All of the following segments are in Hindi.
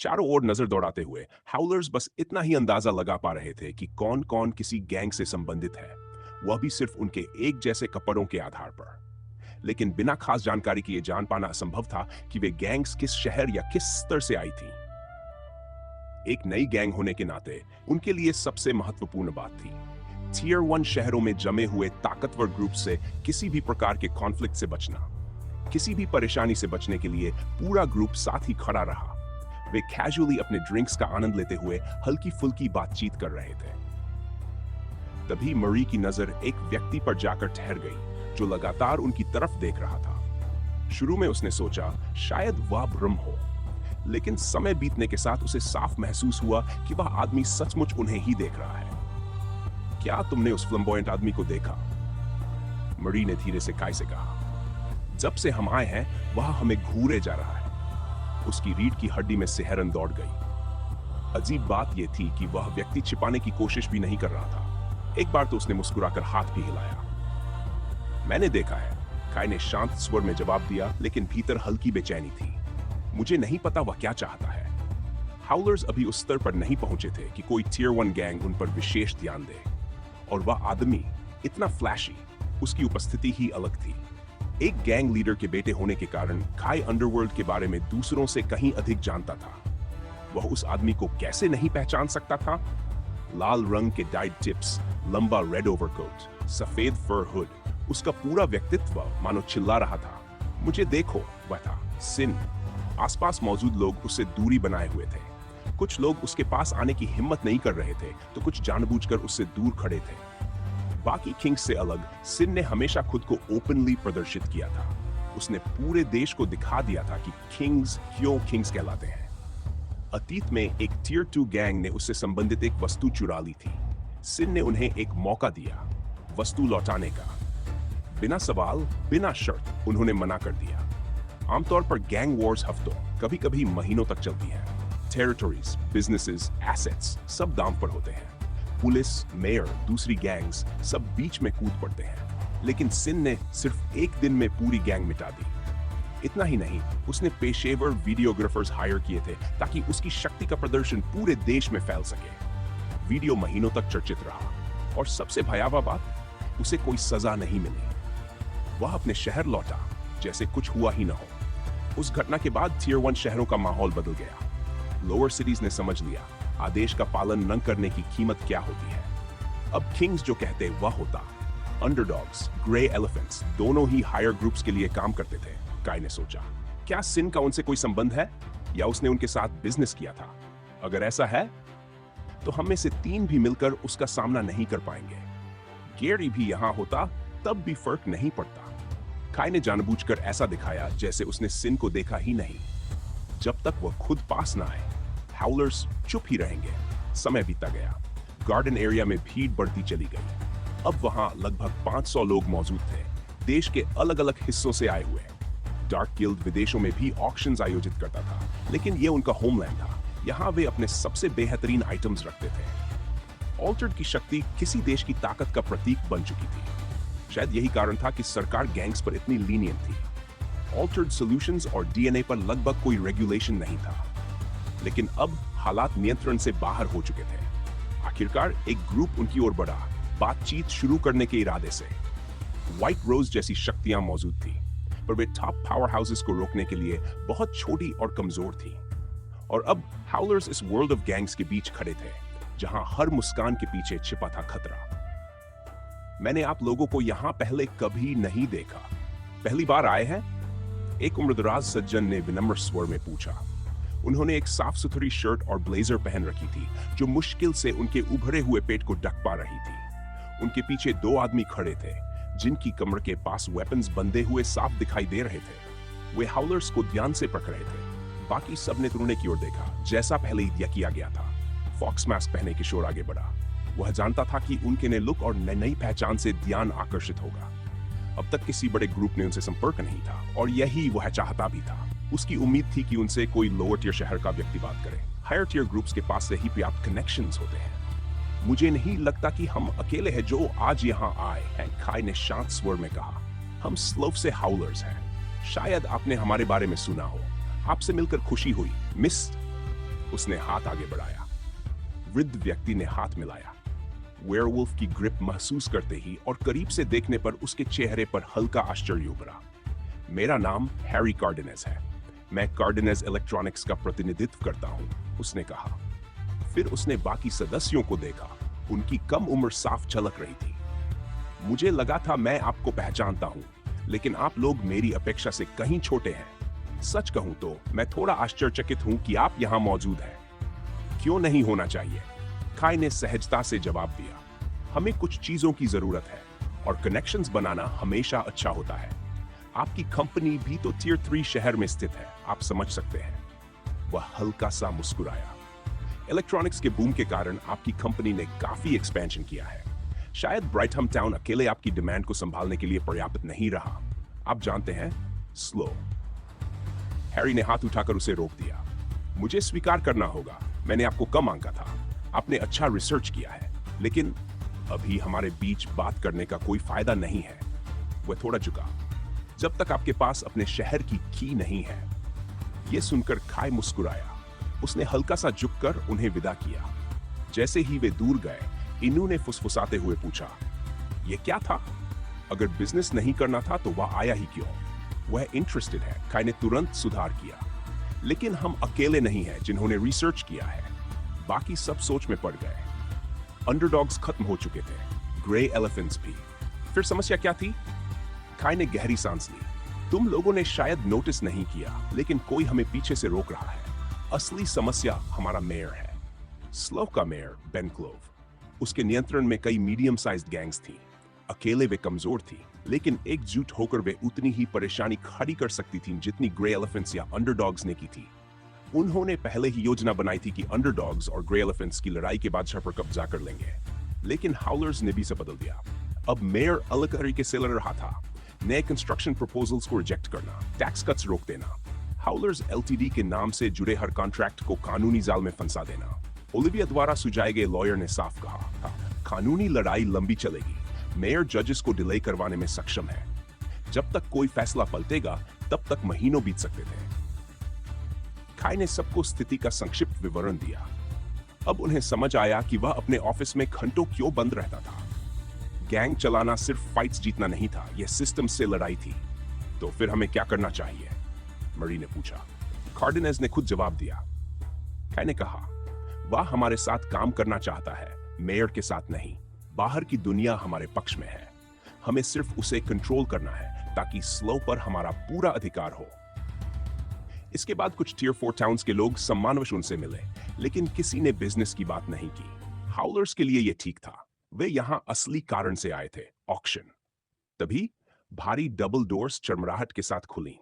चारों ओर नजर दौड़ाते हुए हाउलर्स बस इतना ही अंदाजा लगा पा रहे थे कि कौन कौन किसी गैंग से संबंधित है, वह भी सिर्फ उनके एक जैसे कपड़ों के आधार पर। लेकिन बिना खास जानकारी के ये जान पाना असंभव था कि वे गैंग्स किस शहर या किस स्तर से आई थी। एक नई गैंग होने के नाते उनके लिए सबसे महत्वपूर्ण बात थी टियर 1 शहरों में जमे हुए ताकतवर ग्रुप से किसी भी प्रकार के कॉन्फ्लिक्ट से बचना। किसी भी परेशानी से बचने के लिए पूरा ग्रुप साथ ही खड़ा रहा। वे कैजुअली अपने ड्रिंक्स का आनंद लेते हुए हल्की फुल्की बातचीत कर रहे थे। तभी मरी की नजर एक व्यक्ति पर जाकर ठहर गई जो लगातार उनकी तरफ देख रहा था। शुरू में उसने सोचा शायद वह भ्रम हो, लेकिन समय बीतने के साथ उसे साफ महसूस हुआ कि वह आदमी सचमुच उन्हें ही देख रहा है। क्या तुमने उस फ्लम्बॉयंट आदमी को देखा? मरी ने धीरे से काय से कहा। जब से हम आए हैं वह हमें घूरे जा रहा है। उसकी रीढ़ की हड्डी में सिहरन दौड़ गई। अजीब बात यह थी कि वह व्यक्ति छिपाने की कोशिश भी नहीं कर रहा था। एक बार तो उसने मुस्कुराकर हाथ भी हिलाया। मैंने देखा है, काय ने शांत स्वर में जवाब दिया, लेकिन भीतर हल्की बेचैनी थी। मुझे नहीं पता वह क्या चाहता है। हाउलर्स अभी उस स्तर पर नहीं पहुंचे थे कि कोई टियर 1 गैंग उन पर विशेष ध्यान दे। और वह आदमी इतना फ्लैशी, उसकी उपस्थिति ही अलग थी। एक गैंग लीडर के बेटे होने के कारण काय अंडरवर्ल्ड के बारे में दूसरों से कहीं अधिक जानता था। वह उस आदमी को कैसे नहीं पहचान सकता था? लाल रंग के डाइड टिप्स, लंबा रेड ओवरकोट, सफेद फर हुड, उसका पूरा व्यक्तित्व मानो चिल्ला रहा था, मुझे देखो। वह था सिन। आसपास मौजूद लोग उससे दूरी बनाए हुए थे। कुछ लोग उसके पास आने की हिम्मत नहीं कर रहे थे, तो कुछ जानबूझकर उससे दूर खड़े थे। बाकी किंग्स से अलग सिन ने हमेशा खुद को ओपनली प्रदर्शित किया था। उसने पूरे देश को दिखा दिया था कि किंग्स क्यों किंग्स कहलाते हैं। अतीत में एक टियर 2 गैंग ने उससे संबंधित एक वस्तु चुरा ली थी। सिन ने उन्हें एक मौका दिया वस्तु लौटाने का। बिना सवाल, बिना शर्त उन्होंने मना कर दिया। आमतौर पर गैंग वॉर्स हफ्तों, कभी कभी महीनों तक चलती हैं। टेरिटरीज, बिजनेसेस, एसेट्स सब दांव पर होते हैं। पुलिस, मेयर, दूसरी गैंग्स सब बीच में कूद पड़ते हैं। लेकिन सिन ने सिर्फ एक दिन में पूरी गैंग मिटा दी। इतना ही नहीं, उसने पेशेवर वीडियोग्राफर्स हायर किए थे ताकि उसकी शक्ति का प्रदर्शन पूरे देश में फैल सके। वीडियो महीनों तक चर्चित रहा और सबसे भयावह बात, उसे कोई सजा नहीं मिली। वह अपने शहर लौटा जैसे कुछ हुआ ही न हो। उस घटना के बाद टियर 1 शहरों का माहौल बदल गया। लोअर सिटीज ने समझ लिया आदेश का पालन न करने की कीमत क्या होती है। अब किंग्स जो कहते वह होता। अंडरडॉग्स, ग्रे एलिफेंट्स दोनों ही हायर ग्रुप्स के लिए काम करते थे। काय ने सोचा, क्या सिन का उनसे कोई संबंध है या उसने उनके साथ बिजनेस किया था? अगर ऐसा है तो हम में से 3 भी मिलकर उसका सामना नहीं कर पाएंगे। गेरी भी यहां होता तब भी फर्क नहीं पड़ता। काय ने जानबूझकर ऐसा दिखाया जैसे उसने सिन को देखा ही नहीं। जब तक वह खुद पास ना आए, हाउलर्स चुप ही रहेंगे। समय बीता गया। गार्डन एरिया में भीड़ बढ़ती चली गई। अब वहां लगभग 500 लोग मौजूद थे, देश के अलग अलग हिस्सों से आए हुए। डार्क गिल्ड विदेशों में भी ऑक्शंस आयोजित करता था, लेकिन यह उनका होमलैंड था। यहां वे अपने सबसे बेहतरीन आइटम्स रखते थे। ऑल्टर्ड की शक्ति किसी देश की ताकत का प्रतीक बन चुकी थी। शायद यही कारण था कि सरकार गैंग्स पर इतनी लीनियंट थी। ऑल्टर्ड सॉल्यूशंस और डीएनए पर लगभग कोई रेगुलेशन नहीं था। लेकिन अब हालात नियंत्रण से बाहर हो चुके थे। आखिरकार एक ग्रुप उनकी ओर बढ़ा, बातचीत शुरू करने के इरादे से। व्हाइट रोज जैसी शक्तियां मौजूद थी, पर वे टॉप पावर हाउसेस को रोकने के लिए बहुत छोटी और कमजोर थी। और अब हाउलर्स इस वर्ल्ड ऑफ गैंग्स के बीच खड़े थे, जहां हर मुस्कान के पीछे छिपा था खतरा। मैंने आप लोगों को यहां पहले कभी नहीं देखा। पहली बार आए हैं? एक उम्रदराज सज्जन ने विनम्र स्वर में पूछा। उन्होंने एक साफ सुथरी शर्ट और ब्लेजर पहन रखी थी, जो मुश्किल से उनके उभरे हुए पेट को ढक पा रही थी। उनके पीछे 2 आदमी खड़े थे, जिनकी कमर के पास वेपन्स बंधे हुए साफ दिखाई दे रहे थे। वे हाउलर्स को ध्यान से परख रहे थे। बाकी सबने तुरने की ओर देखा, जैसा पहले ही किया गया था। फॉक्स मास्क पहने किशोर आगे बढ़ा। वह जानता था कि उनके नए लुक और नई पहचान से ध्यान आकर्षित होगा। अब तक किसी बड़े ग्रुप ने उनसे संपर्क नहीं था, और यही वह चाहता भी था। उसकी उम्मीद थी कि उनसे कोई लोअर टियर शहर का व्यक्ति बात करे। हायर टियर ग्रुप्स के पास से ही पर्याप्त कनेक्शंस होते हैं। मुझे नहीं लगता कि हम अकेले हैं जो आज यहाँ आए हैं, काय ने शांत स्वर में कहा। हम स्लोव से हाउलर्स हैं। शायद आपने हमारे बारे में सुना हो। आपसे मिलकर खुशी हुई, मिस। उसने हाथ आगे बढ़ाया। वृद्ध व्यक्ति ने हाथ मिलाया। वेयरवुल्फ की ग्रिप महसूस करते ही और करीब से देखने पर उसके चेहरे पर हल्का आश्चर्य उभरा। मेरा नाम हैरी कार्डेनेज है। मैं कार्डेनेज इलेक्ट्रॉनिक्स का प्रतिनिधित्व करता हूं, उसने कहा। फिर उसने बाकी सदस्यों को देखा। उनकी कम उम्र साफ झलक रही थी। मुझे लगा था मैं आपको पहचानता हूं, लेकिन आप लोग मेरी अपेक्षा से कहीं छोटे हैं। सच कहूं तो मैं थोड़ा आश्चर्यचकित हूं कि आप यहां मौजूद हैं। क्यों नहीं होना चाहिए? खाई ने सहजता से जवाब दिया। हमें कुछ चीजों की जरूरत है और कनेक्शंस बनाना हमेशा अच्छा होता है। आपकी कंपनी भी तो टियर 3 शहर में स्थित है, आप समझ सकते हैं। वह हल्का सा मुस्कुराया। इलेक्ट्रॉनिक्स के बूम के कारण आपकी कंपनी ने काफी एक्सपेंशन किया है। शायद ब्राइटहम टाउन अकेले आपकी डिमांड को संभालने के लिए पर्याप्त नहीं रहा। आप जानते हैं, स्लो। हैरी ने हाथ उठाकर उसे रोक दिया। मुझे स्वीकार करना होगा, मैंने आपको कम आंका था। आपने अच्छा रिसर्च किया है, लेकिन अभी हमारे बीच बात करने का कोई फायदा नहीं है। वह थोड़ा झुका। जब तक आपके पास अपने शहर की की नहीं है। यह सुनकर खाई मुस्कुराया। उसने हल्का सा झुककर उन्हें विदा किया। जैसे ही वे दूर गए, इनू ने फुसफुसाते हुए पूछा, यह क्या था? अगर बिजनेस नहीं करना था तो वह आया ही क्यों? वह इंटरेस्टेड है, खाई ने तुरंत सुधार किया। लेकिन हम अकेले नहीं हैं जिन्होंने रिसर्च किया है। बाकी सब सोच में पड़ गए। अंडरडॉग्स खत्म हो चुके थे, ग्रे एलिफेंट्स भी। फिर समस्या क्या थी? खाई ने गहरी सांस ली। तुम लोगों ने शायद नोटिस नहीं किया, लेकिन कोई हमें पीछे से रोक रहा है। असली समस्या हमारा मेयर है। स्लो का मेयर बेन क्लोव। उसके नियंत्रण में कई मीडियम साइज्ड गैंग्स थी। अकेले वे कमजोर थी, लेकिन एकजुट होकर वे उतनी ही परेशानी खड़ी कर सकती थीं जितनी ग्रे एलिफेंट्स या अंडरडॉग्स ने की थी। उन्होंने पहले ही योजना बनाई थी कि अंडरडॉग्स और ग्रे एलिफेंट्स की लड़ाई के बाद शहर पर कब्जा कर लेंगे, लेकिन हाउलर्स ने भी से बदल दिया। अब मेयर अलग तरीके से लड़ रहा था। नए कंस्ट्रक्शन प्रपोजल्स को रिजेक्ट करना, टैक्स कट्स रोक देना, हाउलर्स एलटीडी के नाम से जुड़े हर कॉन्ट्रैक्ट को कानूनी जाल में फंसा देना। ओलिविया द्वारा सुझाए गए लॉयर ने साफ कहा था, कानूनी लड़ाई लंबी चलेगी। मेयर जजेस को डिले करवाने में सक्षम है। जब तक कोई फैसला पलटेगा, तब तक महीनों बीत सकते थे। खाई ने सबको स्थिति का संक्षिप्त विवरण दिया। अब उन्हें समझ आया कि वह अपने ऑफिस में घंटों क्यों बंद रहता था। गैंग चलाना सिर्फ फाइट्स जीतना नहीं था, यह सिस्टम से लड़ाई थी। तो फिर हमें क्या करना चाहिए? मरी ने पूछा। कार्डेनेज ने खुद जवाब दिया। खाई ने कहा, वह हमारे साथ काम करना चाहता है, मेयर के साथ नहीं। बाहर की दुनिया हमारे पक्ष में है। हमें सिर्फ उसे कंट्रोल करना है ताकि स्लो पर हमारा पूरा अधिकार हो। इसके बाद कुछ टियर 4 टाउन्स के लोग सम्मानवश उनसे मिले, लेकिन किसी ने बिजनेस की बात नहीं की। हाउलर्स के लिए यह ठीक था। वे यहां असली कारण से आए थे, ऑक्शन। तभी भारी डबल डोर्स चरमराहट के साथ खुली।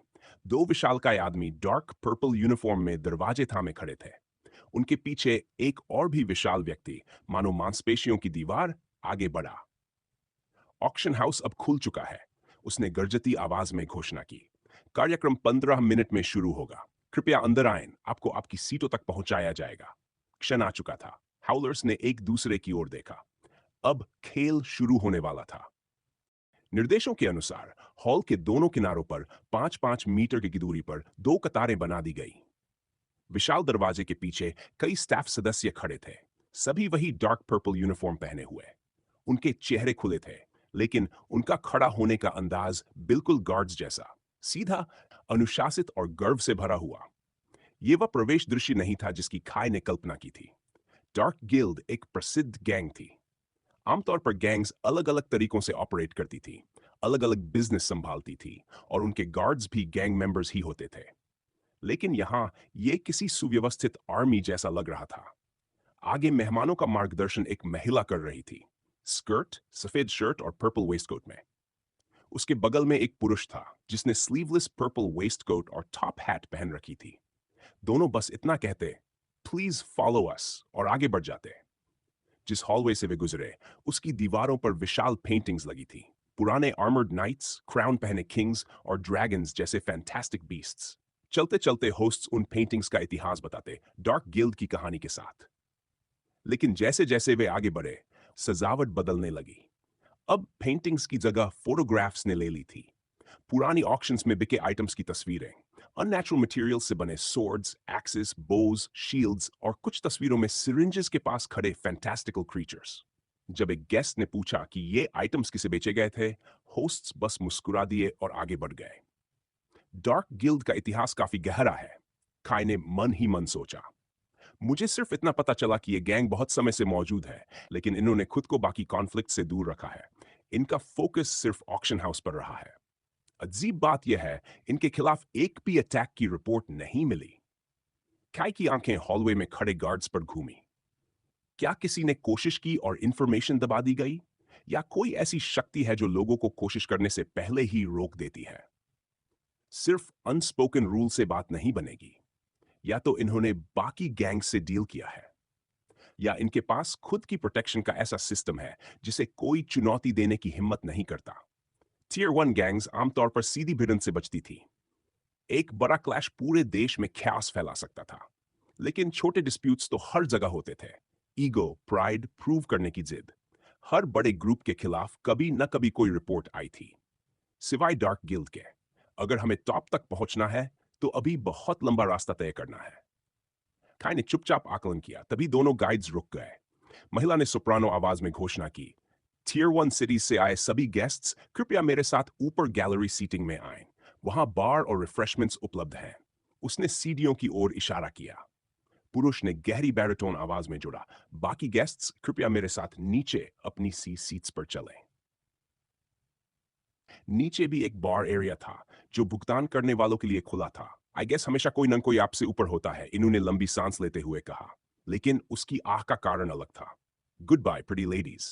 2 विशालकाय आदमी डार्क पर्पल यूनिफॉर्म में दरवाजे थामे खड़े थे। उनके पीछे एक और भी विशाल व्यक्ति, मानो मांसपेशियों की दीवार, आगे बढ़ा। ऑक्शन हाउस अब खुल चुका है, उसने गर्जती आवाज में घोषणा की। कार्यक्रम 15 मिनट में शुरू होगा। कृपया अंदर आएं, आपको आपकी सीटों तक पहुंचाया जाएगा। क्षण आ चुका था। हाउलर्स ने एक दूसरे की ओर देखा। अब खेल शुरू होने वाला था। निर्देशों के अनुसार हॉल के दोनों किनारों पर 5-5 मीटर की दूरी पर 2 कतारें बना दी गई। विशाल दरवाजे के पीछे कई स्टाफ सदस्य खड़े थे, सभी वही डार्क पर्पल यूनिफॉर्म पहने हुए। उनके चेहरे खुले थे, लेकिन उनका खड़ा होने का अंदाज बिल्कुल गार्ड्स जैसा, सीधा, अनुशासित और गर्व से भरा हुआ। यह वह प्रवेश दृश्य नहीं था जिसकी खाई ने कल्पना की थी। डार्क गिल्ड एक प्रसिद्ध गैंग थी। आमतौर पर गैंग्स अलग अलग तरीकों से ऑपरेट करती थी, अलग अलग बिजनेस संभालती थी, और उनके गार्ड्स भी गैंग मेंबर्स ही होते थे। लेकिन यहां यह किसी सुव्यवस्थित आर्मी जैसा लग रहा था। आगे मेहमानों का मार्गदर्शन एक महिला कर रही थी, स्कर्ट, सफेद शर्ट और पर्पल वेस्टकोट में। उसके बगल में एक पुरुष था जिसने स्लीवलेस पर्पल वेस्टकोट और टॉप हैट पहन रखी थी। दोनों बस इतना कहते, प्लीज फॉलो अस, और आगे बढ़ जाते। जिस हॉलवे से वे गुजरे, उसकी दीवारों पर विशाल पेंटिंग्स लगी थी, पुराने आर्मर्ड नाइट्स, क्राउन पहने किंग्स और ड्रैगन्स जैसे फैंटास्टिक बीस्ट्स। चलते चलते होस्ट्स उन पेंटिंग्स का इतिहास बताते, डार्क गिल्ड की कहानी के साथ। लेकिन जैसे जैसे वे आगे बढ़े, सजावट बदलने लगी। अब पेंटिंग्स की जगह फोटोग्राफ्स ने ले ली थी। पुरानी ऑक्शंस में बिके आइटम्स की तस्वीरें, अननेचुरल मटेरियल से बने swords, axes, bows, shields और कुछ तस्वीरों में syringes के पास खड़े fantastical creatures। जब एक गेस्ट ने पूछा कि ये आइटम्स किसे बेचे गए थे, होस्ट्स बस मुस्कुरा दिए और आगे बढ़ गए। डार्क गिल्ड का इतिहास काफी गहरा है, काय ने मन ही मन सोचा। मुझे सिर्फ इतना पता चला कि ये गैंग बहुत समय से मौजूद है, लेकिन इन्होंने खुद को बाकी कॉन्फ्लिक्ट से दूर रखा है। इनका फोकस सिर्फ ऑक्शन हाउस पर रहा है। अजीब बात यह है, इनके खिलाफ एक भी अटैक की रिपोर्ट नहीं मिली। काय की आंखें हॉलवे में खड़े गार्ड्स पर घूमी। क्या किसी ने कोशिश की और इंफॉर्मेशन दबा दी गई, या कोई ऐसी शक्ति है जो लोगों को कोशिश करने से पहले ही रोक देती है? सिर्फ अनस्पोकन रूल से बात नहीं बनेगी। या तो इन्होंने बाकी गैंग से डील किया है, या इनके पास खुद की प्रोटेक्शन का ऐसा सिस्टम है जिसे कोई चुनौती देने की हिम्मत नहीं करता। टीयर 1 गैंग्स आमतौर पर सीधी भिड़ंत से बचती थी। एक बड़ा क्लैश पूरे देश में ख्यास फैला सकता था, लेकिन छोटे डिस्प्यूट्स तो हर जगह होते थे। ईगो, प्राइड, प्रूव करने की जिद। हर बड़े ग्रुप के खिलाफ कभी न कभी कोई रिपोर्ट आई थी, सिवाय डार्क गिल्ड के। अगर हमें टॉप तक पहुंचना है तो अभी बहुत लंबा रास्ता तय करना है। काय ने चुपचाप आकलन किया, तभी दोनों गाइड्स रुक गए। महिला ने सोप्रानो आवाज में घोषणा की, टीयर 1 सिटीज से आए सभी गेस्ट्स कृपया मेरे साथ ऊपर गैलरी सीटिंग में आएं। वहां बार और रिफ्रेशमेंट्स उपलब्ध हैं। उसने सीढ़ियों की ओर इशारा किया। पुरुष ने गहरी बैरिटोन आवाज में जुड़ा, बाकी गेस्ट्स कृपया मेरे साथ नीचे अपनी सी सीट्स पर चलें। नीचे भी एक बार एरिया था जो भुगतान करने वालों के लिए खुला था। आई गेस हमेशा कोई न कोई आपसे ऊपर होता है, इन्होंने लंबी सांस लेते हुए कहा। लेकिन उसकी आह का कारण अलग था। Good bye pretty ladies.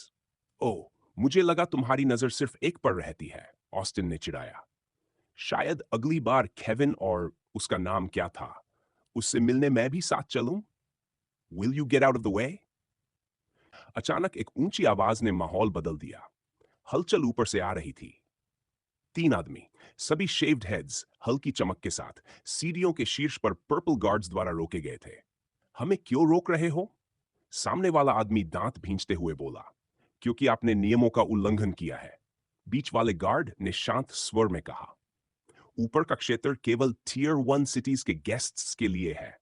ओह, मुझे लगा तुम्हारी नजर सिर्फ एक पर रहती है, ऑस्टिन ने चिढ़ाया। शायद अगली बार केविन, और उसका नाम क्या था, उससे मिलने मैं भी साथ चलूं? Will you get out of the way? अचानक एक ऊंची आवाज ने माहौल बदल दिया। हलचल ऊपर से आ रही थी। 3 आदमी, सभी शेव्ड हेड्स, हल्की चमक के साथ सीढ़ियों के शीर्ष पर पर्पल गार्ड्स द्वारा रोके गए थे। हमें क्यों रोक रहे हो? सामने वाला आदमी दांत भींचते हुए बोला, क्योंकि आपने नियमों का उल्लंघन किया है। बीच वाले गार्ड ने शांत स्वर में कहा, ऊपर का क्षेत्र केवल टीयर 1 सिटीज के गेस्ट्स के लिए है।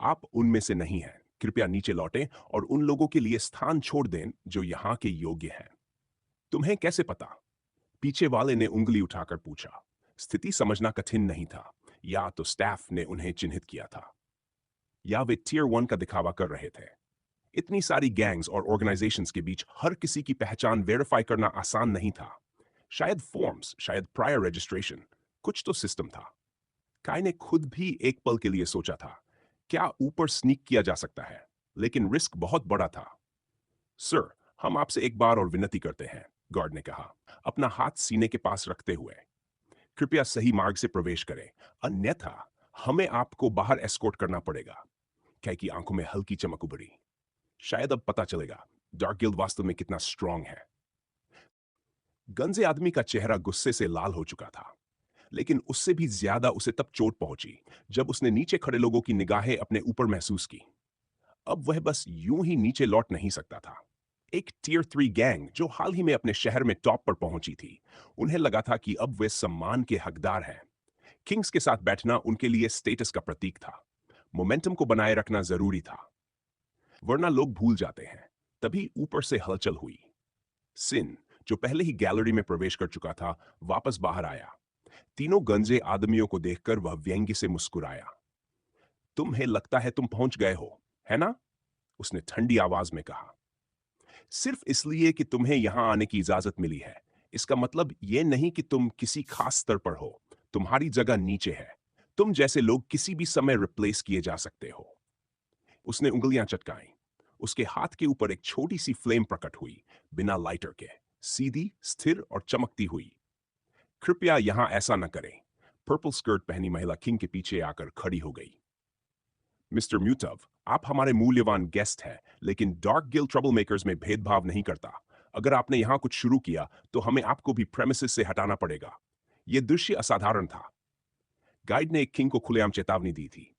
आप उनमें से नहीं हैं। कृपया नीचे लौटें और उन लोगों के लिए स्थान छोड़ दें जो यहां के योग्य हैं। तुम्हें कैसे पता? पीछे वाले ने उंगली उठाकर पूछा। स्थिति समझना कठिन नहीं था। या तो स्टाफ ने उन्हें चिन्हित किया था, या वे टीयर 1 का दिखावा कर रहे थे। इतनी सारी गैंग्स और ऑर्गेनाइजेशंस के बीच हर किसी की पहचान वेरीफाई करना आसान नहीं था। शायद फॉर्म्स, शायद प्रायर रजिस्ट्रेशन, कुछ तो सिस्टम था। काय ने खुद भी एक पल के लिए सोचा था, क्या ऊपर स्नीक किया जा सकता है, लेकिन रिस्क बहुत बड़ा था। सर, हम आपसे एक बार और विनती करते हैं, गार्ड ने कहा, अपना हाथ सीने के पास रखते हुए। कृपया सही मार्ग से प्रवेश करें, अन्यथा हमें आपको बाहर एस्कॉर्ट करना पड़ेगा। काय की आंखों में हल्की चमक उभरी। शायद अब पता चलेगा डार्क गिल्ड वास्तव में कितना स्ट्रांग है। गंजे आदमी का चेहरा गुस्से से लाल हो चुका था, लेकिन उससे भी ज्यादा उसे तब चोट पहुंची जब उसने नीचे खड़े लोगों की निगाहें अपने ऊपर महसूस की। अब वह बस यूं ही नीचे लौट नहीं सकता था। एक टीयर 3 गैंग जो हाल ही में अपने शहर में टॉप पर पहुंची थी, उन्हें लगा था कि अब वे सम्मान के हकदार हैं। किंग्स के साथ बैठना उनके लिए स्टेटस का प्रतीक था। मोमेंटम को बनाए रखना जरूरी था, वरना लोग भूल जाते हैं। तभी ऊपर से हलचल हुई। सिन, जो पहले ही गैलरी में प्रवेश कर चुका था, वापस बाहर आया। तीनों गंजे आदमियों को देखकर वह व्यंग्य से मुस्कुराया। तुम्हें लगता है तुम पहुंच गए हो, है ना? उसने ठंडी आवाज में कहा। सिर्फ इसलिए कि तुम्हें यहां आने की इजाजत मिली है, इसका मतलब यह नहीं कि तुम किसी खास स्तर पर हो। तुम्हारी जगह नीचे है। तुम जैसे लोग किसी भी समय रिप्लेस किए जा सकते हो। उसने उंगलियां चटकाई। उसके हाथ के ऊपर एक छोटी सी फ्लेम प्रकट हुई, बिना लाइटर के, सीधी, स्थिर और चमकती हुई। कृपया यहां ऐसा न करें। पर्पल स्कर्ट पहनी महिला किंग के पीछे आकर खड़ी हो गई। मिस्टर म्यूटव, आप हमारे मूल्यवान गेस्ट हैं, लेकिन डार्क गिल्ड ट्रबल मेकर्स में भेदभाव नहीं करता। अगर आपने यहां कुछ शुरू किया तो हमें आपको भी प्रेमिसेस से हटाना पड़ेगा। यह दृश्य असाधारण था। गाइड ने एक किंग को खुलेआम चेतावनी दी थी,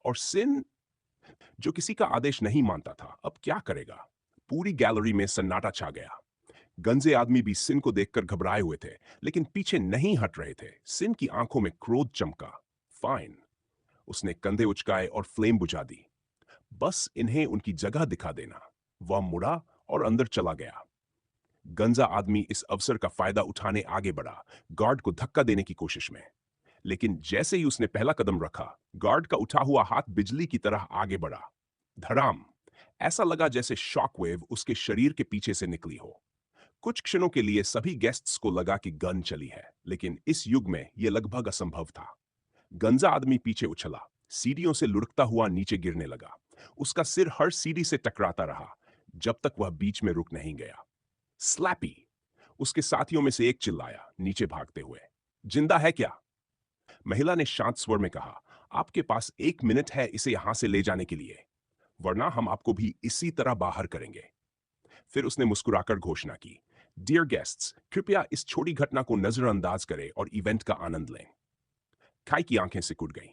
और सिन, जो किसी का आदेश नहीं मानता था, अब क्या करेगा? पूरी गैलरी में सन्नाटा छा गया। गंजे आदमी भी सिन को देखकर घबराए हुए थे, लेकिन पीछे नहीं हट रहे थे। सिन की आंखों में क्रोध चमका। फाइन। उसने कंधे उचकाए और फ्लेम बुझा दी। बस इन्हें उनकी जगह दिखा देना। वह मुड़ा और अंदर चला गया। गंजा आदमी इस अवसर का फायदा उठाने आगे बढ़ा, गार्ड को धक्का देने की कोशिश में। लेकिन जैसे ही उसने पहला कदम रखा, गार्ड का उठा हुआ हाथ बिजली की तरह आगे बढ़ा। धड़ाम! ऐसा लगा जैसे शॉकवेव उसके शरीर के पीछे से निकली हो। कुछ क्षणों के लिए सभी गेस्ट्स को लगा कि गन चली है, लेकिन इस युग में यह लगभग असंभव था। गंजा आदमी पीछे उछला, सीढ़ियों से लुढ़कता हुआ नीचे गिरने लगा। उसका सिर हर सीढ़ी से टकराता रहा, जब तक वह बीच में रुक नहीं गया। स्लैपी! उसके साथियों में से एक चिल्लाया, नीचे भागते हुए। जिंदा है क्या? महिला ने शांत स्वर में कहा, आपके पास 1 मिनट है इसे यहां से ले जाने के लिए, वरना हम आपको भी इसी तरह बाहर करेंगे। फिर उसने मुस्कुराकर घोषणा की, डियर गेस्ट्स, कृपया इस छोटी घटना को नजरअंदाज करें और इवेंट का आनंद लें। काई की आंखें सिकुड़ गईं।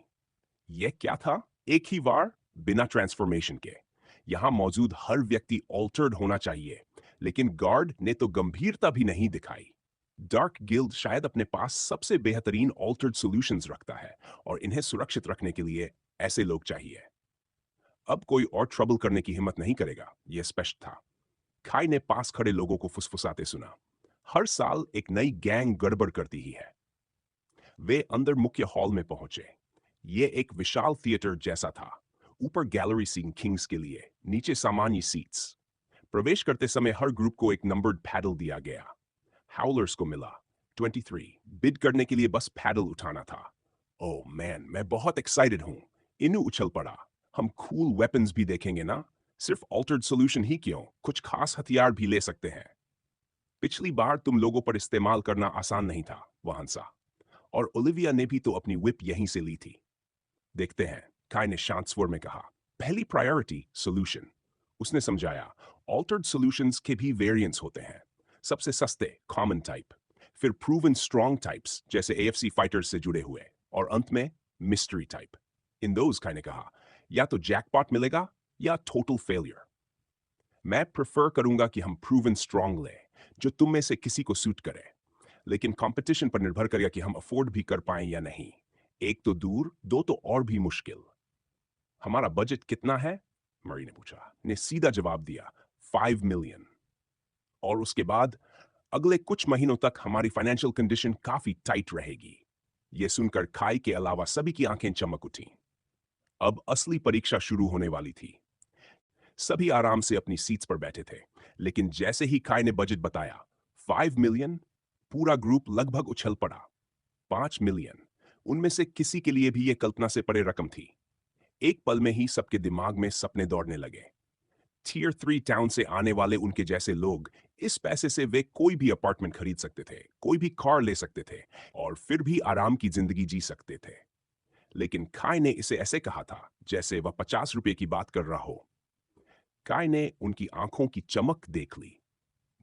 यह क्या था? एक ही वार, बिना ट्रांसफॉर्मेशन के। यहां मौजूद हर व्यक्ति ऑल्टर्ड होना चाहिए, लेकिन गार्ड ने तो गंभीरता भी नहीं दिखाई। डार्क गिल्ड शायद अपने पास सबसे बेहतरीन ऑल्टर्ड सॉल्यूशंस रखता है, और इन्हें सुरक्षित रखने के लिए ऐसे लोग चाहिए। अब कोई और ट्रबल करने की हिम्मत नहीं करेगा, यह स्पष्ट था। खाई ने पास खड़े लोगों को फुसफुसाते सुना, हर साल एक नई गैंग गड़बड़ करती ही है। वे अंदर मुख्य हॉल में पहुंचे। यह एक विशाल थिएटर जैसा था। ऊपर गैलरी सीटिंग किंग्स के लिए, नीचे सामान्य सीट्स। प्रवेश करते समय हर ग्रुप को एक नंबर्ड पैडल दिया गया। हाउलर्स को मिला 23। बिड करने के लिए बस पैडल उठाना था। ओह मैन, मैं बहुत एक्साइटेड हूं। इनु उछल पड़ा। हम कूल वेपन्स भी देखेंगे ना? सिर्फ ऑल्टर्ड सॉल्यूशन ही क्यों, कुछ खास हथियार भी ले सकते हैं। पिछली बार तुम लोगों पर इस्तेमाल करना आसान नहीं था, वह हंसा। और ओलिविया ने भी तो अपनी विप यहीं से ली थी। देखते हैं, काय ने शांत स्वर में कहा। पहली प्रायोरिटी सॉल्यूशन। उसने समझाया, ऑल्टर्ड सॉल्यूशंस के भी वेरिएंट्स होते हैं। सबसे सस्ते कॉमन टाइप, फिर प्रूवन स्ट्रॉन्ग टाइप्स जैसे एएफसी फाइटर्स से जुड़े हुए, और अंत में मिस्ट्री टाइप। इन दोज काय ने कहा, या तो जैकपॉट मिलेगा या टोटल फेलियर। मैं प्रेफर करूंगा कि हम प्रूवन स्ट्रॉन्ग लें, जो तुम में से किसी को सूट करे। लेकिन कंपटीशन पर निर्भर करेगा कि हम अफोर्ड भी कर पाएं या नहीं। एक तो दूर, दो तो और भी मुश्किल। हमारा बजट कितना है? मरी ने पूछा। ने सीधा जवाब दिया, 5 मिलियन। और उसके बाद अगले कुछ महीनों तक हमारी फाइनेंशियल कंडीशन काफी टाइट रहेगी। यह सुनकर खाई के अलावा सभी की आंखें चमक उठीं। अब असली परीक्षा शुरू होने वाली थी। सभी आराम से अपनी सीट्स पर बैठे थे, लेकिन जैसे ही खाई ने बजट बताया, 5 मिलियन, पूरा ग्रुप लगभग उछल पड़ा। 5 मिलियन, उनमें से किसी के लिए भी यह कल्पना से परे रकम थी। एक पल में ही सबके दिमाग में सपने दौड़ने लगे। टीयर 3 टाउन से आने वाले उनके जैसे लोग, इस पैसे से वे कोई भी अपार्टमेंट खरीद सकते थे, कोई भी कार ले सकते थे, और फिर भी आराम की जिंदगी जी सकते थे। लेकिन खाई ने इसे ऐसे कहा था जैसे वह 50 रुपए की बात कर रहा हो। काय ने उनकी आंखों की चमक देख ली।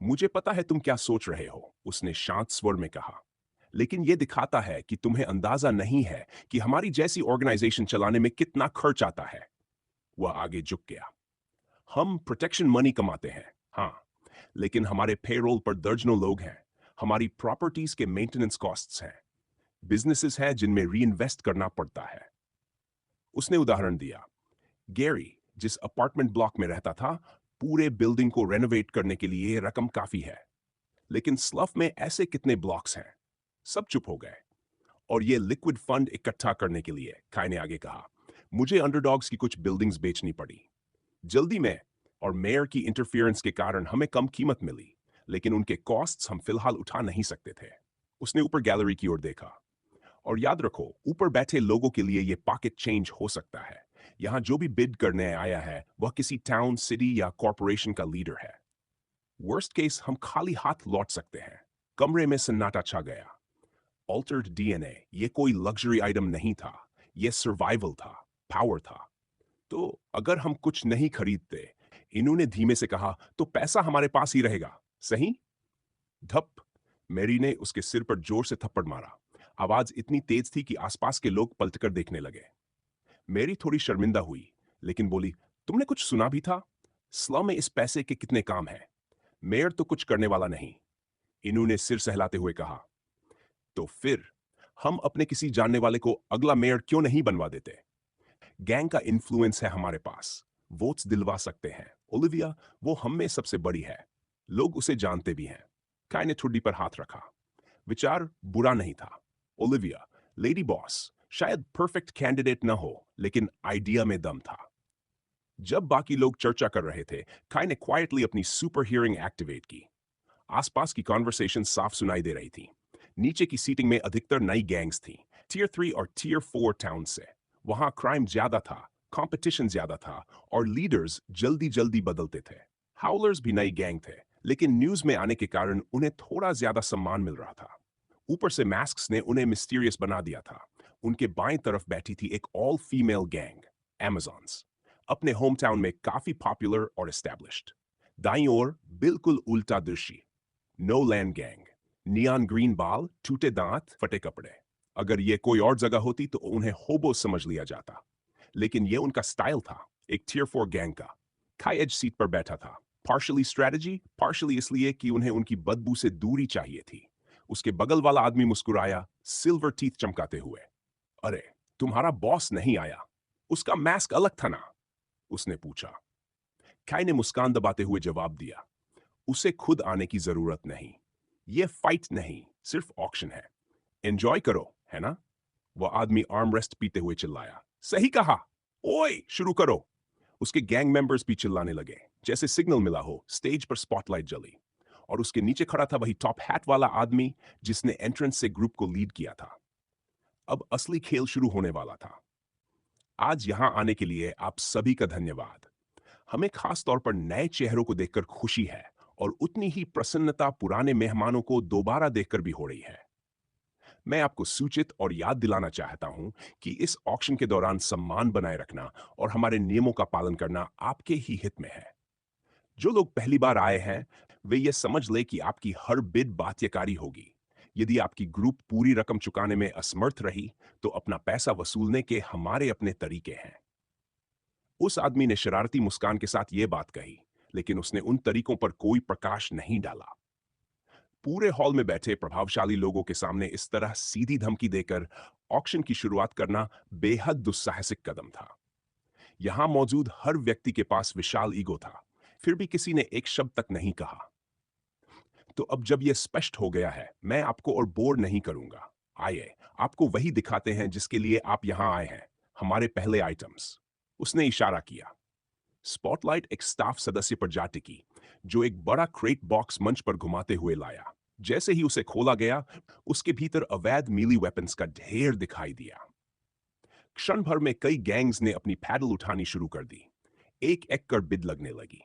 मुझे पता है तुम क्या सोच रहे हो, उसने शांत स्वर में कहा। लेकिन यह दिखाता है कि तुम्हें अंदाजा नहीं है कि हमारी जैसी ऑर्गेनाइजेशन चलाने में कितना खर्च आता है। वह आगे झुक गया। हम प्रोटेक्शन मनी कमाते हैं, हाँ, लेकिन हमारे पेरोल पर दर्जनों लोग हैं। हमारी प्रॉपर्टीज के मेंटेनेंस कॉस्ट्स हैं। बिजनेसेस हैं जिनमें रीइन्वेस्ट करना पड़ता है। उसने उदाहरण दिया, गैरी जिस अपार्टमेंट ब्लॉक में रहता था, पूरे बिल्डिंग को रेनोवेट करने के लिए रकम काफी है। लेकिन स्लफ में ऐसे कितने ब्लॉक्स हैं? सब चुप हो गए। और ये लिक्विड फंड इकट्ठा करने के लिए, काय ने आगे कहा, मुझे अंडरडॉग्स की कुछ बिल्डिंग्स बेचनी पड़ी जल्दी में, और मेयर की इंटरफियरेंस के कारण हमें कम कीमत मिली, लेकिन उनके कॉस्ट्स हम फिलहाल उठा नहीं सकते थे। उसने ऊपर गैलरी की ओर देखा। और याद रखो, ऊपर बैठे लोगों के लिए यह पॉकेट चेंज हो सकता है। यहां जो भी बिड करने आया है, वह किसी टाउन, सिटी या कॉर्पोरेशन का लीडर है। वर्स्ट केस हम खाली हाथ लौट सकते हैं। कमरे में सन्नाटा छा गया। ऑल्टर्ड डीएनए, यह कोई लग्जरी आइटम नहीं था, यह सर्वाइवल था, पावर था। तो अगर हम कुछ नहीं खरीदते, इन्होंने धीमे से कहा, तो पैसा हमारे पास ही रहेगा, सही? धप! मैरी ने उसके सिर पर जोर से थप्पड़ मारा। आवाज इतनी तेज थी कि आसपास के लोग पलटकर देखने लगे। मैरी थोड़ी शर्मिंदा हुई, लेकिन बोली, तुमने कुछ सुना भी था? स्लम में इस पैसे के कितने काम हैं? मेयर तो कुछ करने वाला नहीं। इन्होंने सिर सहलाते हुए कहा। तो फिर हम अपने किसी जानने वाले को अगला मेयर क्यों नहीं बनवा देते? गैंग का इन्फ्लुएंस है हमारे पास, वोट्स दिलवा सकते हैं। ओलिविया, वो हम में सबसे बड़ी है, लोग उसे जानते भी हैं। काय ने ठुड्डी पर हाथ रखा। विचार बुरा नहीं था। ओलिविया, लेडी बॉस, शायद परफेक्ट कैंडिडेट न हो, लेकिन आइडिया में दम था। जब बाकी लोग चर्चा कर रहे थे, काय ने क्वाइटली अपनी सुपर हियरिंग एक्टिवेट की। आसपास की कॉन्वर्सेशन साफ सुनाई दे रही थी। नीचे की सीटिंग में अधिकतर नई गैंग्स थी, टियर 3 और टियर 4 टाउन से। वहां क्राइम ज्यादा था, कंपटीशन ज्यादा था और लीडर्स जल्दी जल्दी बदलते थे। हाउलर्स भी नई गैंग थे, लेकिन न्यूज में आने के कारण उन्हें थोड़ा ज्यादा सम्मान मिल रहा था। ऊपर से मास्क्स ने उन्हें मिस्टीरियस बना दिया था। उनके बाएं तरफ बैठी थी एक ऑल फीमेल गैंग, एमेजॉन्स, अपने होम टाउन में काफी पॉपुलर और एस्टैब्लिश्ड। दाईं ओर बिल्कुल उल्टा दृश्य, no land gang, neon green बाल, टूटे दांत, फटे कपड़े। अगर ये कोई और जगह होती तो उन्हें होबो समझ लिया जाता, लेकिन ये उनका स्टाइल था, एक टियर 4 गैंग का। खाई एज सीट पर बैठा था, पार्शली स्ट्रेटजी, पार्शली इसलिए कि उन्हें उनकी बदबू से दूरी चाहिए थी। उसके बगल वाला आदमी मुस्कुराया, सिल्वर टीथ चमकाते हुए। अरे, तुम्हारा बॉस नहीं आया? उसका मास्क अलग था ना? उसने पूछा। खाई ने मुस्कान दबाते हुए जवाब दिया, उसे खुद आने की जरूरत नहीं। ये फाइट नहीं, सिर्फ ऑक्शन है। एंजॉय करो, है ना? वह आदमी आर्म रेस्ट पीते हुए चिल्लाया। सही कहा। ओए, शुरू करो। उसके गैंग मेंबर्स भी चिल्लाने लगे, जैसे सिग्नल मिला हो। स्टेज पर स्पॉटलाइट जली और उसके नीचे खड़ा था वही टॉप हैट वाला आदमी जिसने एंट्रेंस से ग्रुप को लीड किया था। अब असली खेल शुरू होने वाला था। आज यहां आने के लिए आप सभी का धन्यवाद। हमें खास तौर पर नए चेहरों को देखकर खुशी है और उतनी ही प्रसन्नता पुराने मेहमानों को दोबारा देखकर भी हो रही है। मैं आपको सूचित और याद दिलाना चाहता हूं कि इस ऑक्शन के दौरान सम्मान बनाए रखना और हमारे नियमों का पालन करना आपके ही हित में है। जो लोग पहली बार आए हैं, वे ये समझ ले कि आपकी हर बिड बाध्यकारी होगी। यदि आपकी ग्रुप पूरी रकम चुकाने में असमर्थ रही, तो अपना पैसा वसूलने के हमारे अपने तरीके हैं। उस आदमी ने शरारती मुस्कान के साथ ये बात कही, लेकिन उसने उन तरीकों पर कोई प्रकाश नहीं डाला। पूरे हॉल में बैठे प्रभावशाली लोगों के सामने इस तरह सीधी धमकी देकर ऑक्शन की शुरुआत करना बेहद दुस्साहसिक कदम था। यहां मौजूद हर व्यक्ति के पास विशाल ईगो था, फिर भी किसी ने एक शब्द तक नहीं कहा। तो अब जब यह स्पष्ट हो गया है, मैं आपको और बोर नहीं करूंगा। आइए, आपको वही दिखाते हैं जिसके लिए आप यहां आए हैं, हमारे पहले आइटम्स। उसने इशारा किया। स्पॉटलाइट एक स्टाफ सदस्य पर जा टिकी, जो एक बड़ा क्रेट बॉक्स मंच पर घुमाते हुए लाया। जैसे ही उसे खोला गया, उसके भीतर अवैध मीली वेपन्स का ढेर दिखाई दिया। क्षण भर में कई गैंग्स ने अपनी पैडल उठानी शुरू कर दी। एक एक कर बिद लगने लगी।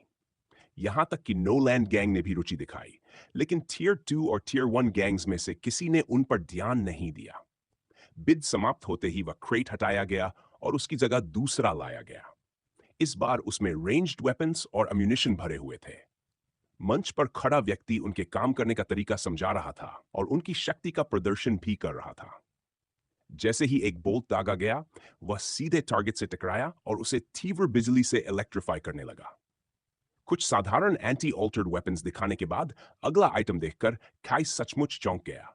यहां तक कि नो लैंड गैंग ने भी रुचि दिखाई, लेकिन टियर 2 और टियर 1 गैंग्स में से किसी ने उन पर ध्यान नहीं दिया। बिद समाप्त होते ही वह क्रेट हटाया गया और उसकी जगह दूसरा लाया गया। इस बार उसमें रेंज्ड वेपन्स और अम्यूनिशन भरे हुए थे। मंच पर खड़ा व्यक्ति उनके काम करने का तरीका समझा रहा था और उनकी शक्ति का प्रदर्शन भी कर रहा था। जैसे ही एक बोल्ट दागा गया, वह सीधे टारगेट से टकराया और उसे तीव्र बिजली से इलेक्ट्रीफाई करने लगा। कुछ साधारण एंटी ऑल्टर्ड वेपन्स दिखाने के बाद अगला आइटम देखकर काई सचमुच चौंक गया,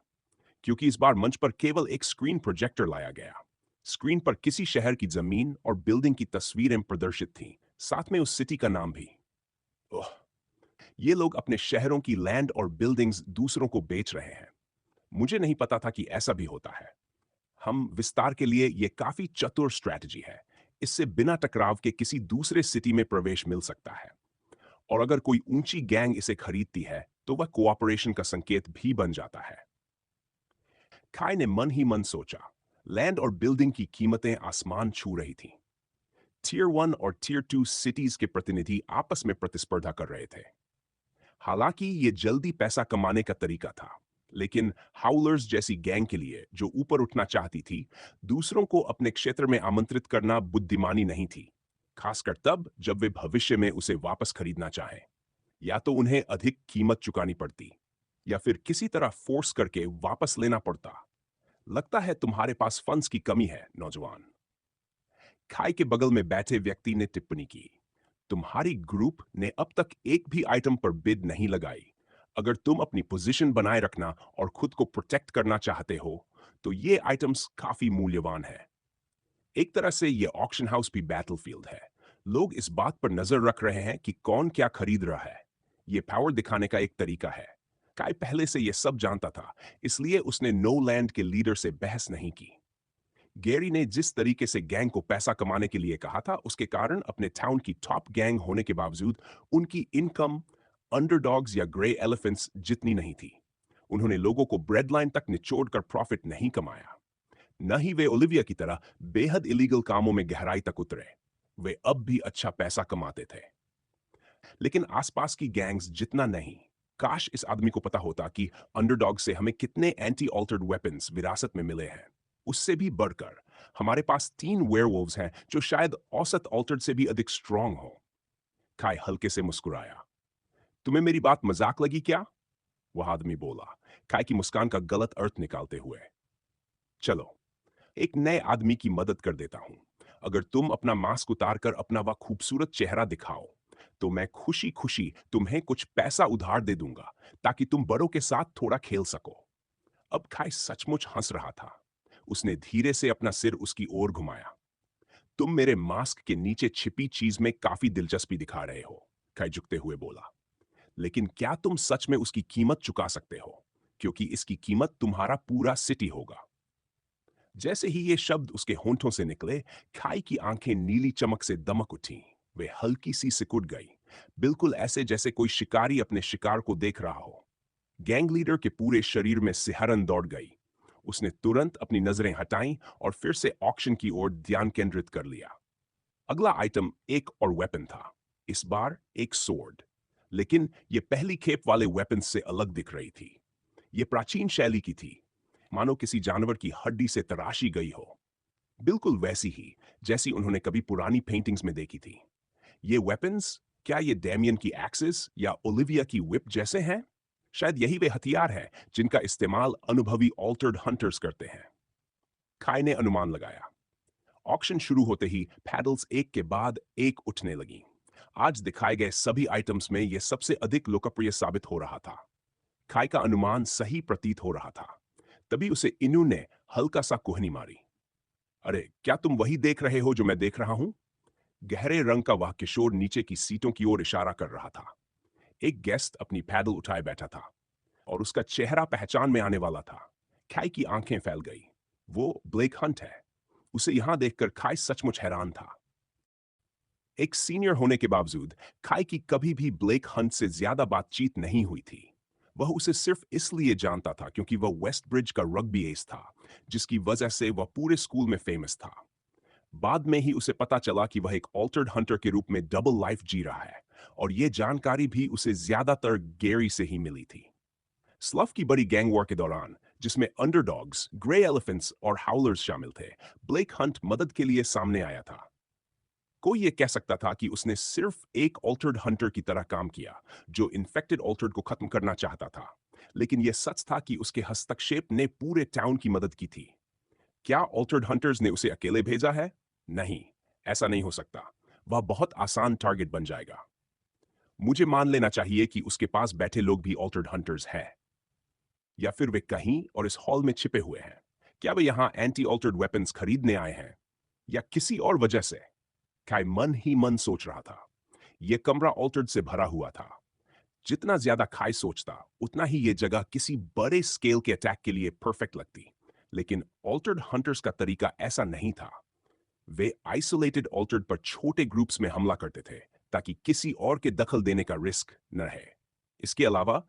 क्योंकि इस बार मंच पर केवल एक स्क्रीन प्रोजेक्टर लाया गया। स्क्रीन पर किसी शहर की जमीन और बिल्डिंग की तस्वीरें प्रदर्शित थीं, साथ में उस सिटी का नाम भी। ओह, ये लोग अपने शहरों की लैंड और बिल्डिंग्स दूसरों को बेच रहे हैं। मुझे नहीं पता था कि ऐसा भी होता है। हम विस्तार के लिए ये काफी चतुर स्ट्रैटेजी है। इससे बिना टकराव के किसी दूसरे सिटी में प्रवेश मिल सकता है। और अगर कोई ऊंची गैंग इसे खरीदती है, तो वह कोऑपरेशन का संकेत भी बन जाता है। खाई ने मन ही मन सोचा, लैंड और बिल्डिंग की कीमतें आसमान छू रही थीं। टियर 1 और टियर 2 सिटीज के प्रतिनिधि आपस में प्रतिस्पर्धा कर रहे थे। हालांकि ये जल्दी पैसा कमाने का तरीका था, लेकिन हाउलर्स जैसी गैंग के लिए, जो ऊपर उठना चाहती थी, दूसरों को अपने क्षेत्र में आमंत्रित करना बुद्धिमानी नहीं थी, खासकर तब जब वे भविष्य में उसे वापस खरीदना चाहें। या तो उन्हें अधिक कीमत चुकानी पड़ती, या फिर किसी तरह फोर्स करके वापस लेना पड़ता। लगता है तुम्हारे पास फंड्स की कमी है, नौजवान। खाई के बगल में बैठे व्यक्ति ने टिप्पणी की। तुम्हारी ग्रुप ने अब तक एक भी आइटम पर बिड नहीं लगाई। अगर तुम अपनी पोजीशन बनाए रखना और खुद को प्रोटेक्ट करना चाहते हो, तो ये आइटम्स काफी मूल्यवान है। एक तरह से ये ऑक्शन हाउस भी बैटलफील्ड है। लोग इस बात पर नजर रख रहे हैं कि कौन क्या खरीद रहा है। ये पावर दिखाने का एक तरीका है। काय पहले से ये सब जानता था, इसलिए उसने नो लैंड के लीडर से बहस नहीं की। गैरी ने जिस तरीके से गैंग को पैसा कमाने के लिए कहा था, उसके कारण अपने टाउन की टॉप गैंग होने के बावजूद उनकी इनकम अंडरडॉग्स या ग्रे एलिफेंट्स जितनी नहीं थी। उन्होंने लोगों को ब्रेड लाइन तक निचोड़ कर प्रॉफिट नहीं कमाया। न ही वे ओलिविया की तरह बेहद इलीगल कामों में गहराई तक उतरे। वे अब भी अच्छा पैसा कमाते थे, लेकिन आसपास की गैंग्स जितना नहीं। काश इस आदमी को पता होता कि अंडरडॉग से हमें कितने एंटी ऑल्टर्ड वेपन्स विरासत में मिले हैं। उससे भी बढ़कर हमारे पास 3 वेयरवुल्व्स हैं जो शायद औसत ऑल्टर्ड से भी अधिक स्ट्रांग हो। काय हल्के से मुस्कुराया। तुम्हें मेरी बात मजाक लगी क्या? वह आदमी बोला, काय की मुस्कान का गलत अर्थ निकालते हुए। चलो, एक नए आदमी की मदद कर देता हूं। अगर तुम अपना मास्क उतारकर अपना वह खूबसूरत चेहरा दिखाओ, तो मैं खुशी खुशी तुम्हें कुछ पैसा उधार दे दूंगा, ताकि तुम बड़ों के साथ थोड़ा खेल सको। अब खाई सचमुच हंस रहा था। उसने धीरे से अपना सिर उसकी ओर घुमाया। तुम मेरे मास्क के नीचे छिपी चीज में काफी दिलचस्पी दिखा रहे हो, खाई झुकते हुए बोला। लेकिन क्या तुम सच में उसकी कीमत चुका सकते हो? क्योंकि इसकी कीमत तुम्हारा पूरा सिटी होगा। जैसे ही ये शब्द उसके होंठों से निकले, खाई की आंखें नीली चमक से दमक उठीं। वे हल्की सी सिकुड़ गई, बिल्कुल ऐसे जैसे कोई शिकारी अपने शिकार को देख रहा हो। गैंग लीडर के पूरे शरीर में सिहरन दौड़ गई। उसने तुरंत अपनी नजरें हटाईं और फिर से ऑक्शन की ओर ध्यान केंद्रित कर लिया। अगला आइटम एक और वेपन था। इस बार एक सोर्ड, लेकिन यह पहली खेप वाले वेपन से अलग दिख रही थी। यह प्राचीन शैली की थी, मानो किसी जानवर की हड्डी से तराशी गई हो। बिल्कुल वैसी ही जैसी उन्होंने कभी पुरानी पेंटिंग्स में देखी थी। ये वेपन्स, क्या ये डैमियन की एक्सिस या ओलिविया की विप जैसे हैं? शायद यही वे हथियार हैं जिनका इस्तेमाल अनुभवी ऑल्टर्ड हंटर्स करते हैं। खाई ने अनुमान लगाया। ऑक्शन शुरू होते ही पैडल्स एक के बाद एक उठने लगी। आज दिखाए गए सभी आइटम्स में यह सबसे अधिक लोकप्रिय साबित हो रहा था। खाई का अनुमान सही प्रतीत हो रहा था। तभी उसे इनू ने हल्का सा कुहनी मारी। अरे, क्या तुम वही देख रहे हो जो मैं देख रहा हूं? गहरे रंग का वह किशोर नीचे की सीटों की ओर इशारा कर रहा था। एक गेस्ट अपनी पैडल उठाए बैठा था और उसका चेहरा पहचान में आने वाला था। खाई की आंखें फैल गई। वो ब्लेक हंट है। उसे यहां देखकर खाई सचमुच हैरान था। एक सीनियर होने के बावजूद खाई की कभी भी ब्लेक हंट से ज्यादा बातचीत नहीं हुई थी। वह उसे सिर्फ इसलिए जानता था क्योंकि वह वेस्ट ब्रिज का रग्बी एस था, जिसकी वजह से वह पूरे स्कूल में फेमस था। बाद में ही उसे पता चला कि वह एक ऑल्टर्ड हंटर के रूप में डबल लाइफ जी रहा है, और यह जानकारी भी उसे ज्यादातर गैरी से ही मिली थी। स्लफ की बड़ी गैंग वॉर के दौरान, जिसमें अंडरडॉग्स, ग्रे एलिफेंट्स और हाउलर्स शामिल थे, ब्लेक हंट मदद के लिए सामने आया था। कोई ये कह सकता था कि उसने सिर्फ एक ऑल्टर्ड हंटर की तरह काम किया, जो इन्फेक्टेड ऑल्टर्ड को खत्म करना चाहता था। लेकिन यह सच था कि उसके हस्तक्षेप ने पूरे टाउन की मदद की थी। क्या ऑल्टर्ड हंटर्स ने उसे अकेले भेजा है? नहीं, ऐसा नहीं हो सकता। वह बहुत आसान टारगेट बन जाएगा। मुझे मान लेना चाहिए कि उसके पास बैठे लोग भी ऑल्टर्ड हंटर्स हैं, या फिर वे कहीं और इस हॉल में छिपे हुए हैं। क्या वे यहां एंटी ऑल्टर्ड वेपन्स खरीदने आए हैं, या किसी और वजह से? काय मन ही मन सोच रहा था। यह कमरा ऑल्टर्ड से भरा हुआ था। जितना ज्यादा खाई सोचता, उतना ही यह जगह किसी बड़े स्केल के अटैक के लिए परफेक्ट लगती। लेकिन ऑल्टर्ड हंटर्स का तरीका ऐसा नहीं था। वे आइसोलेटेड ऑल्टर्ड पर छोटे ग्रुप्स में हमला करते थे, ताकि किसी और के दखल देने का रिस्क न रहे। इसके अलावा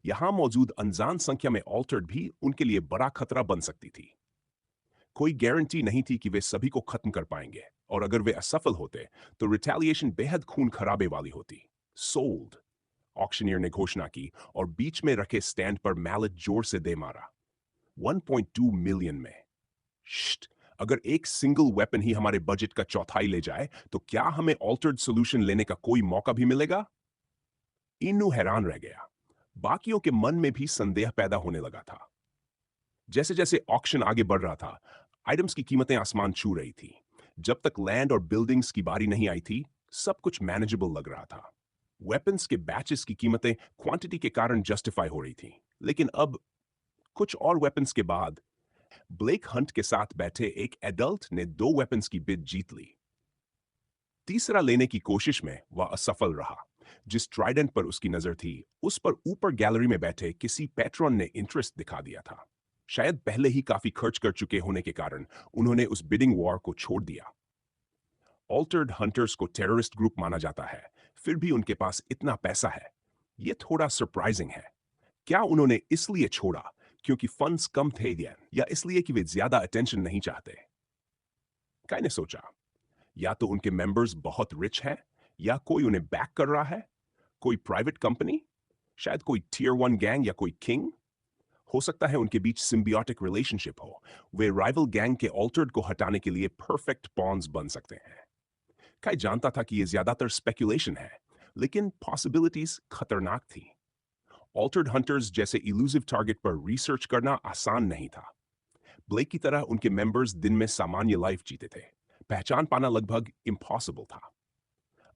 यहां मौजूद अनजान संख्या में ऑल्टर्ड भी उनके लिए बड़ा खतरा बन सकती थी। कोई गारंटी नहीं थी कि वे सभी को खत्म कर पाएंगे, और अगर वे असफल होते, तो रिटेलिएशन बेहद खून खराबे वाली होती। सोल्ड, ऑक्शनियर ने घोषणा की और बीच में रखे स्टैंड पर मैलेट जोर से दे मारा। 1.2 मिलियन में। शिट, अगर एक सिंगल वेपन ही हमारे बजट का चौथाई ले जाए, तो क्या हमें ऑल्टर्ड सॉल्यूशन लेने का कोई मौका भी मिलेगा? इन्नू हैरान रह गया। बाकियों के मन में भी संदेह पैदा होने लगा था। जैसे जैसे ऑक्शन आगे बढ़ रहा था, आइटम्स की कीमतें आसमान छू रही थी। जब तक लैंड और बिल्डिंग्स की बारी नहीं आई थी, सब कुछ मैनेजेबल लग रहा था। वेपन्स के बैचेस की कीमतें क्वांटिटी के कारण जस्टिफाई हो रही थी, लेकिन अब कुछ और वेपन्स के बाद ब्लेक हंट के साथ बैठे एक एडल्ट ने 2 वेपन्स की बिड जीत ली। तीसरा लेने की कोशिश में वह असफल रहा। जिस ट्राइडेंट पर उसकी नजर थी, उस पर ऊपर गैलरी में बैठे किसी पैट्रॉन ने इंटरेस्ट दिखा दिया था। शायद पहले ही काफी खर्च कर चुके होने के कारण उन्होंने उस बिडिंग वॉर को छोड़ दिया। ऑल्टर्ड हंटर्स को टेररिस्ट ग्रुप माना जाता है, फिर भी उनके पास इतना पैसा है। ये थोड़ा सरप्राइजिंग है। क्या उन्होंने इसलिए छोड़ा क्योंकि फंड्स कम थे या इसलिए कि वे ज्यादा अटेंशन नहीं चाहते? काय ने सोचा, या तो उनके मेंबर्स बहुत रिच हैं, या कोई उन्हें बैक कर रहा है, कोई प्राइवेट कंपनी, शायद कोई टियर 1 गैंग या कोई किंग। हो सकता है उनके बीच सिम्बियोटिक रिलेशनशिप हो। वे राइवल गैंग के ऑल्टर्ड को हटाने के लिए परफेक्ट पॉन्स बन सकते हैं। काय जानता था कि यह ज्यादातर स्पेकुलेशन है, लेकिन पॉसिबिलिटीज खतरनाक थी। ऑल्टर्ड हंटर्स जैसे इलूसिव टारगेट पर रिसर्च करना आसान नहीं था। ब्लेक की तरह उनके मेंबर्स दिन में सामान्य लाइफ जीते थे। पहचान पाना लगभग इम्पॉसिबल था।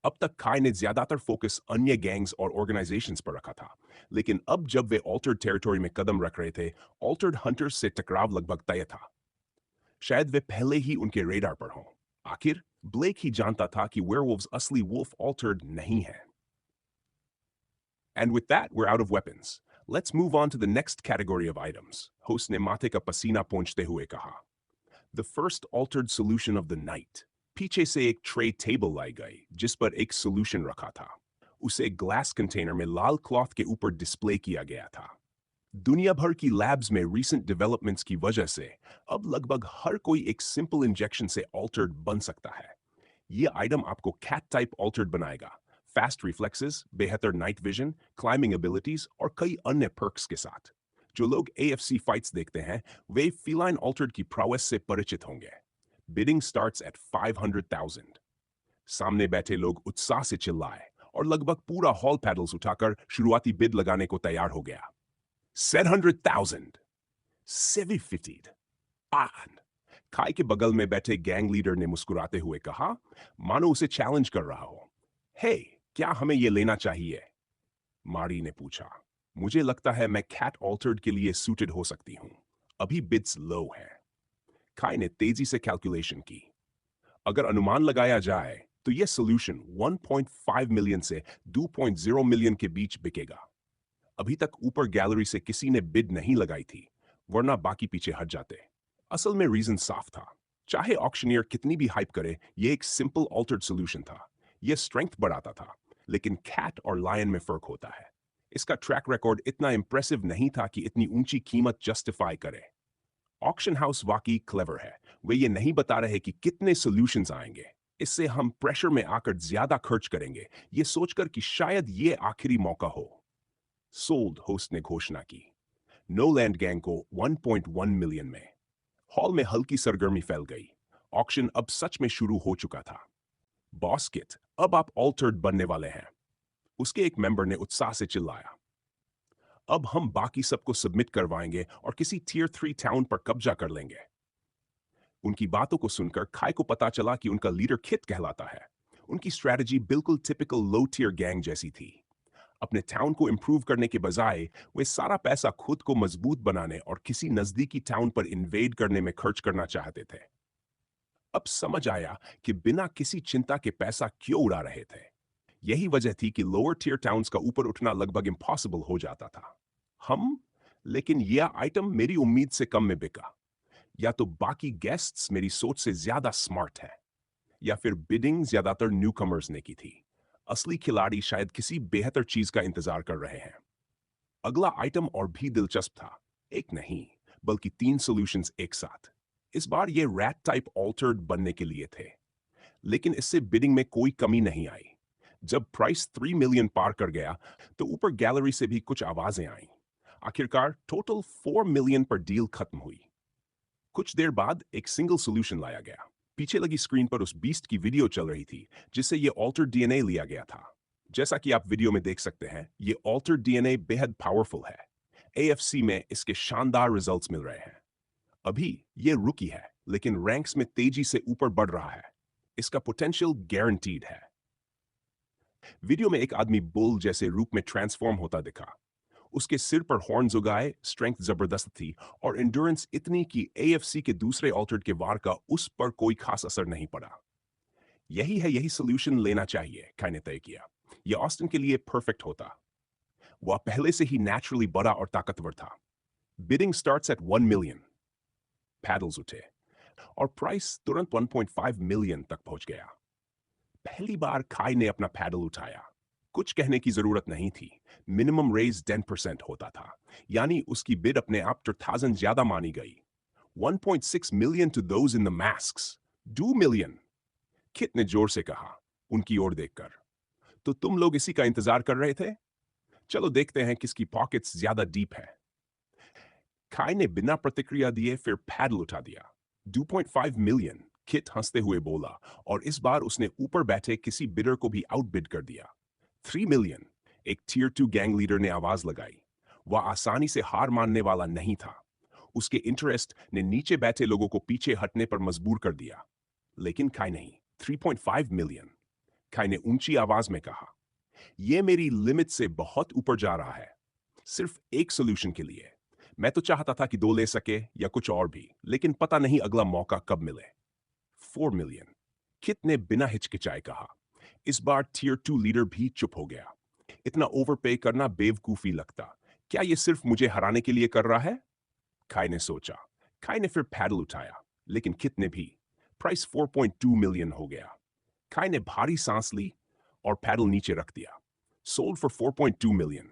अब तक काय ने ज्यादातर फोकस अन्य गैंग्स और ऑर्गेनाइजेशंस पर रखा था, लेकिन अब जब वे ऑल्टर्ड टेरिटरी में कदम रख रहे थे, ऑल्टर्ड हंटर्स से टकराव लगभग तय था। शायद वे पहले ही उनके रेडार पर हों। आखिर ब्लेक ही जानता था कि वेयरवुल्व्स असली वुल्फ ऑल्टर्ड नहीं है। And with that, we're out of weapons. Let's move on to the next category of items. Host ने माथे का पसीना पोंछते हुए कहा। The first altered solution of the night. पीछे से एक ट्रे टेबल लाई गई जिस पर एक सोल्यूशन रखा था। उसे ग्लास कंटेनर में लाल क्लॉथ के ऊपर डिस्प्ले किया गया था। दुनिया भर की लैब्स में रीसेंट डेवलपमेंट्स की वजह से अब लगभग हर कोई एक सिंपल इंजेक्शन से ऑल्टर्ड बन सकता है। ये आइटम आपको कैट टाइप ऑल्टर्ड बनाएगा, फास्ट रिफ्लेक्सेस, बेहतर नाइट विजन, क्लाइंबिंग एबिलिटीज और कई अन्य पर्क्स के साथ। जो लोग AFC फाइट्स देखते हैं, वे फीलाइन ऑल्टर्ड की prowess से परिचित होंगे। Bidding starts at 500,000। सामने बैठे लोग उत्साह से चिल्लाए और लगभग पूरा हॉल पैडल्स उठाकर शुरुआती बिड लगाने को तैयार हो गया। 700,000, 750, आन। काय के बगल में बैठे गैंग लीडर ने मुस्कुराते हुए कहा, मानो उसे चैलेंज कर रहा हो। हे, क्या हमें ये लेना चाहिए? मारी ने पूछा। मुझे लगता है मैं कैट ऑल्टर्ड के लिए सूटेड हो सकती हूं। अभी बिड्स लो हैं। काय ने तेजी से कैलकुलेशन की। अगर अनुमान लगाया जाए तो यह सोल्यूशन 1.5 मिलियन से 2.0 मिलियन के बीच बिकेगा। अभी तक ऊपर गैलरी से किसी ने बिड नहीं लगाई थी, वरना बाकी पीछे हट जाते। असल में रीजन साफ था। चाहे ऑक्शनियर कितनी भी हाइप करे, यह एक सिंपल ऑल्टर्ड सोल्यूशन था। यह स्ट्रेंथ बढ़ाता था, लेकिन कैट और लायन में फर्क होता है। इसका ट्रैक रिकॉर्ड इतना इंप्रेसिव नहीं था कि इतनी ऊंची कीमत जस्टिफाई करे। ऑक्शन हाउस वाकई क्लेवर है। वे ये नहीं बता रहे कि कितने सॉल्यूशंस आएंगे। इससे हम प्रेशर में आकर ज्यादा खर्च करेंगे, ये सोचकर कि शायद ये आखिरी मौका हो। सोल्ड, होस्ट ने घोषणा की। नोलैंड गैंग को 1.1 मिलियन में। हॉल में हल्की सरगर्मी फैल गई। ऑक्शन अब सच में शुरू हो चुका था। बॉस किट, अब आप ऑल्टर्ड बनने वाले हैं, उसके एक मेंबर ने उत्साह से चिल्लाया। अब हम बाकी सबको सबमिट करवाएंगे और किसी टियर 3 टाउन पर कब्जा कर लेंगे। उनकी बातों को सुनकर काय को पता चला कि उनका लीडर किट कहलाता है। उनकी स्ट्रैटेजी बिल्कुल टिपिकल लो टियर गैंग जैसी थी। अपने टाउन को इंप्रूव करने के बजाय वे सारा पैसा खुद को मजबूत बनाने और किसी नजदीकी टाउन पर इन्वेड करने में खर्च करना चाहते थे। अब समझ आया कि बिना किसी चिंता के पैसा क्यों उड़ा रहे थे। यही वजह थी कि लोअर टियर टाउन्स का ऊपर उठना लगभग इम्पॉसिबल हो जाता था। हम लेकिन यह आइटम मेरी उम्मीद से कम में बिका। या तो बाकी गेस्ट्स मेरी सोच से ज्यादा स्मार्ट हैं, या फिर बिडिंग ज्यादातर न्यूकमर्स ने की थी। असली खिलाड़ी शायद किसी बेहतर चीज का इंतजार कर रहे हैं। अगला आइटम और भी दिलचस्प था। एक नहीं, बल्कि 3 सॉल्यूशंस एक साथ। इस बार ये रैट टाइप ऑल्टर्ड बनने के लिए थे, लेकिन इससे बिडिंग में कोई कमी नहीं आई। जब प्राइस 3 मिलियन पार कर गया, तो ऊपर गैलरी से भी कुछ आवाजें आईं। आखिरकार टोटल 4 मिलियन पर डील खत्म हुई। कुछ देर बाद एक सिंगल सॉल्यूशन लाया गया। पीछे लगी स्क्रीन पर उस बीस्ट की वीडियो चल रही थी जिससे ये ऑल्टर्ड डीएनए लिया गया था। जैसा कि आप वीडियो में देख सकते हैं, ये ऑल्टर्ड डीएनए बेहद पावरफुल है। AFC में इसके शानदार रिजल्ट्स मिल रहे हैं। अभी ये रुकी है, लेकिन रैंक्स में तेजी से ऊपर बढ़ रहा है। इसका पोटेंशियल गारंटीड है। वीडियो में एक आदमी बुल जैसे रूप में ट्रांसफॉर्म होता दिखा। उसके सिर पर हॉर्न्स उगाए, स्ट्रेंथ जबरदस्त थी और एंड्योरेंस इतनी कि एएफसी के दूसरे ऑल्टर्ड के वार का उस पर कोई खास असर नहीं पड़ा। यही सोल्यूशन लेना चाहिए, काई ने तय किया। यह ऑस्टिन के लिए परफेक्ट होता। वह पहले से ही नेचुरली बड़ा और ताकतवर था। Bidding starts at 1 million. Paddles उठे और प्राइस तुरंत 1.5 मिलियन तक पहुंच गया। पहली बार काई ने अपना पैडल उठाया। कुछ कहने की जरूरत नहीं थी। मिनिमम रेज 10% होता था, यानी उसकी बिड अपने आप 2000 ज्यादा मानी गई। 1.6 million to those in the masks. 2 million, Kit ने जोर से कहा, उनकी ओर देखकर। तो तुम लोग इसी का इंतजार कर रहे थे? चलो देखते हैं किसकी पॉकेट्स ज्यादा डीप है। काई ने बिना प्रतिक्रिया दिए फिर पैडल उठा दिया। 2.5 मिलियन, किट हंसते हुए बोला, और इस बार उसने ऊपर बैठे किसी बिडर को भी आउटबिड कर दिया। 3 मिलियन, एक टियर 2 गैंग लीडर ने आवाज लगाई। वह आसानी से हार मानने वाला नहीं था। उसके इंटरेस्ट ने नीचे बैठे लोगों को पीछे हटने पर मजबूर कर दिया। लेकिन काई नहीं। 3.5 मिलियन, काई ने ऊंची आवाज में कहा, यह मेरी लिमिट से बहुत ऊपर जा रहा है। सिर्फ एक सोल्यूशन के लिए। मैं तो चाहता था कि 2 ले सके या कुछ और भी, लेकिन पता नहीं अगला मौका कब मिले। 4 मिलियन, किट ने बिना हिचकिचाए कहा। इस बार टियर 2 लीडर भी चुप हो गया। इतना ओवरपे करना बेवकूफी लगता। क्या यह सिर्फ मुझे हराने के लिए कर रहा है? काई ने सोचा। काई ने फिर पैडल उठाया, लेकिन किट ने भी। प्राइस 4.2 मिलियन हो गया। काई ने भारी सांस ली और पैडल नीचे रख दिया। Sold for 4.2 million.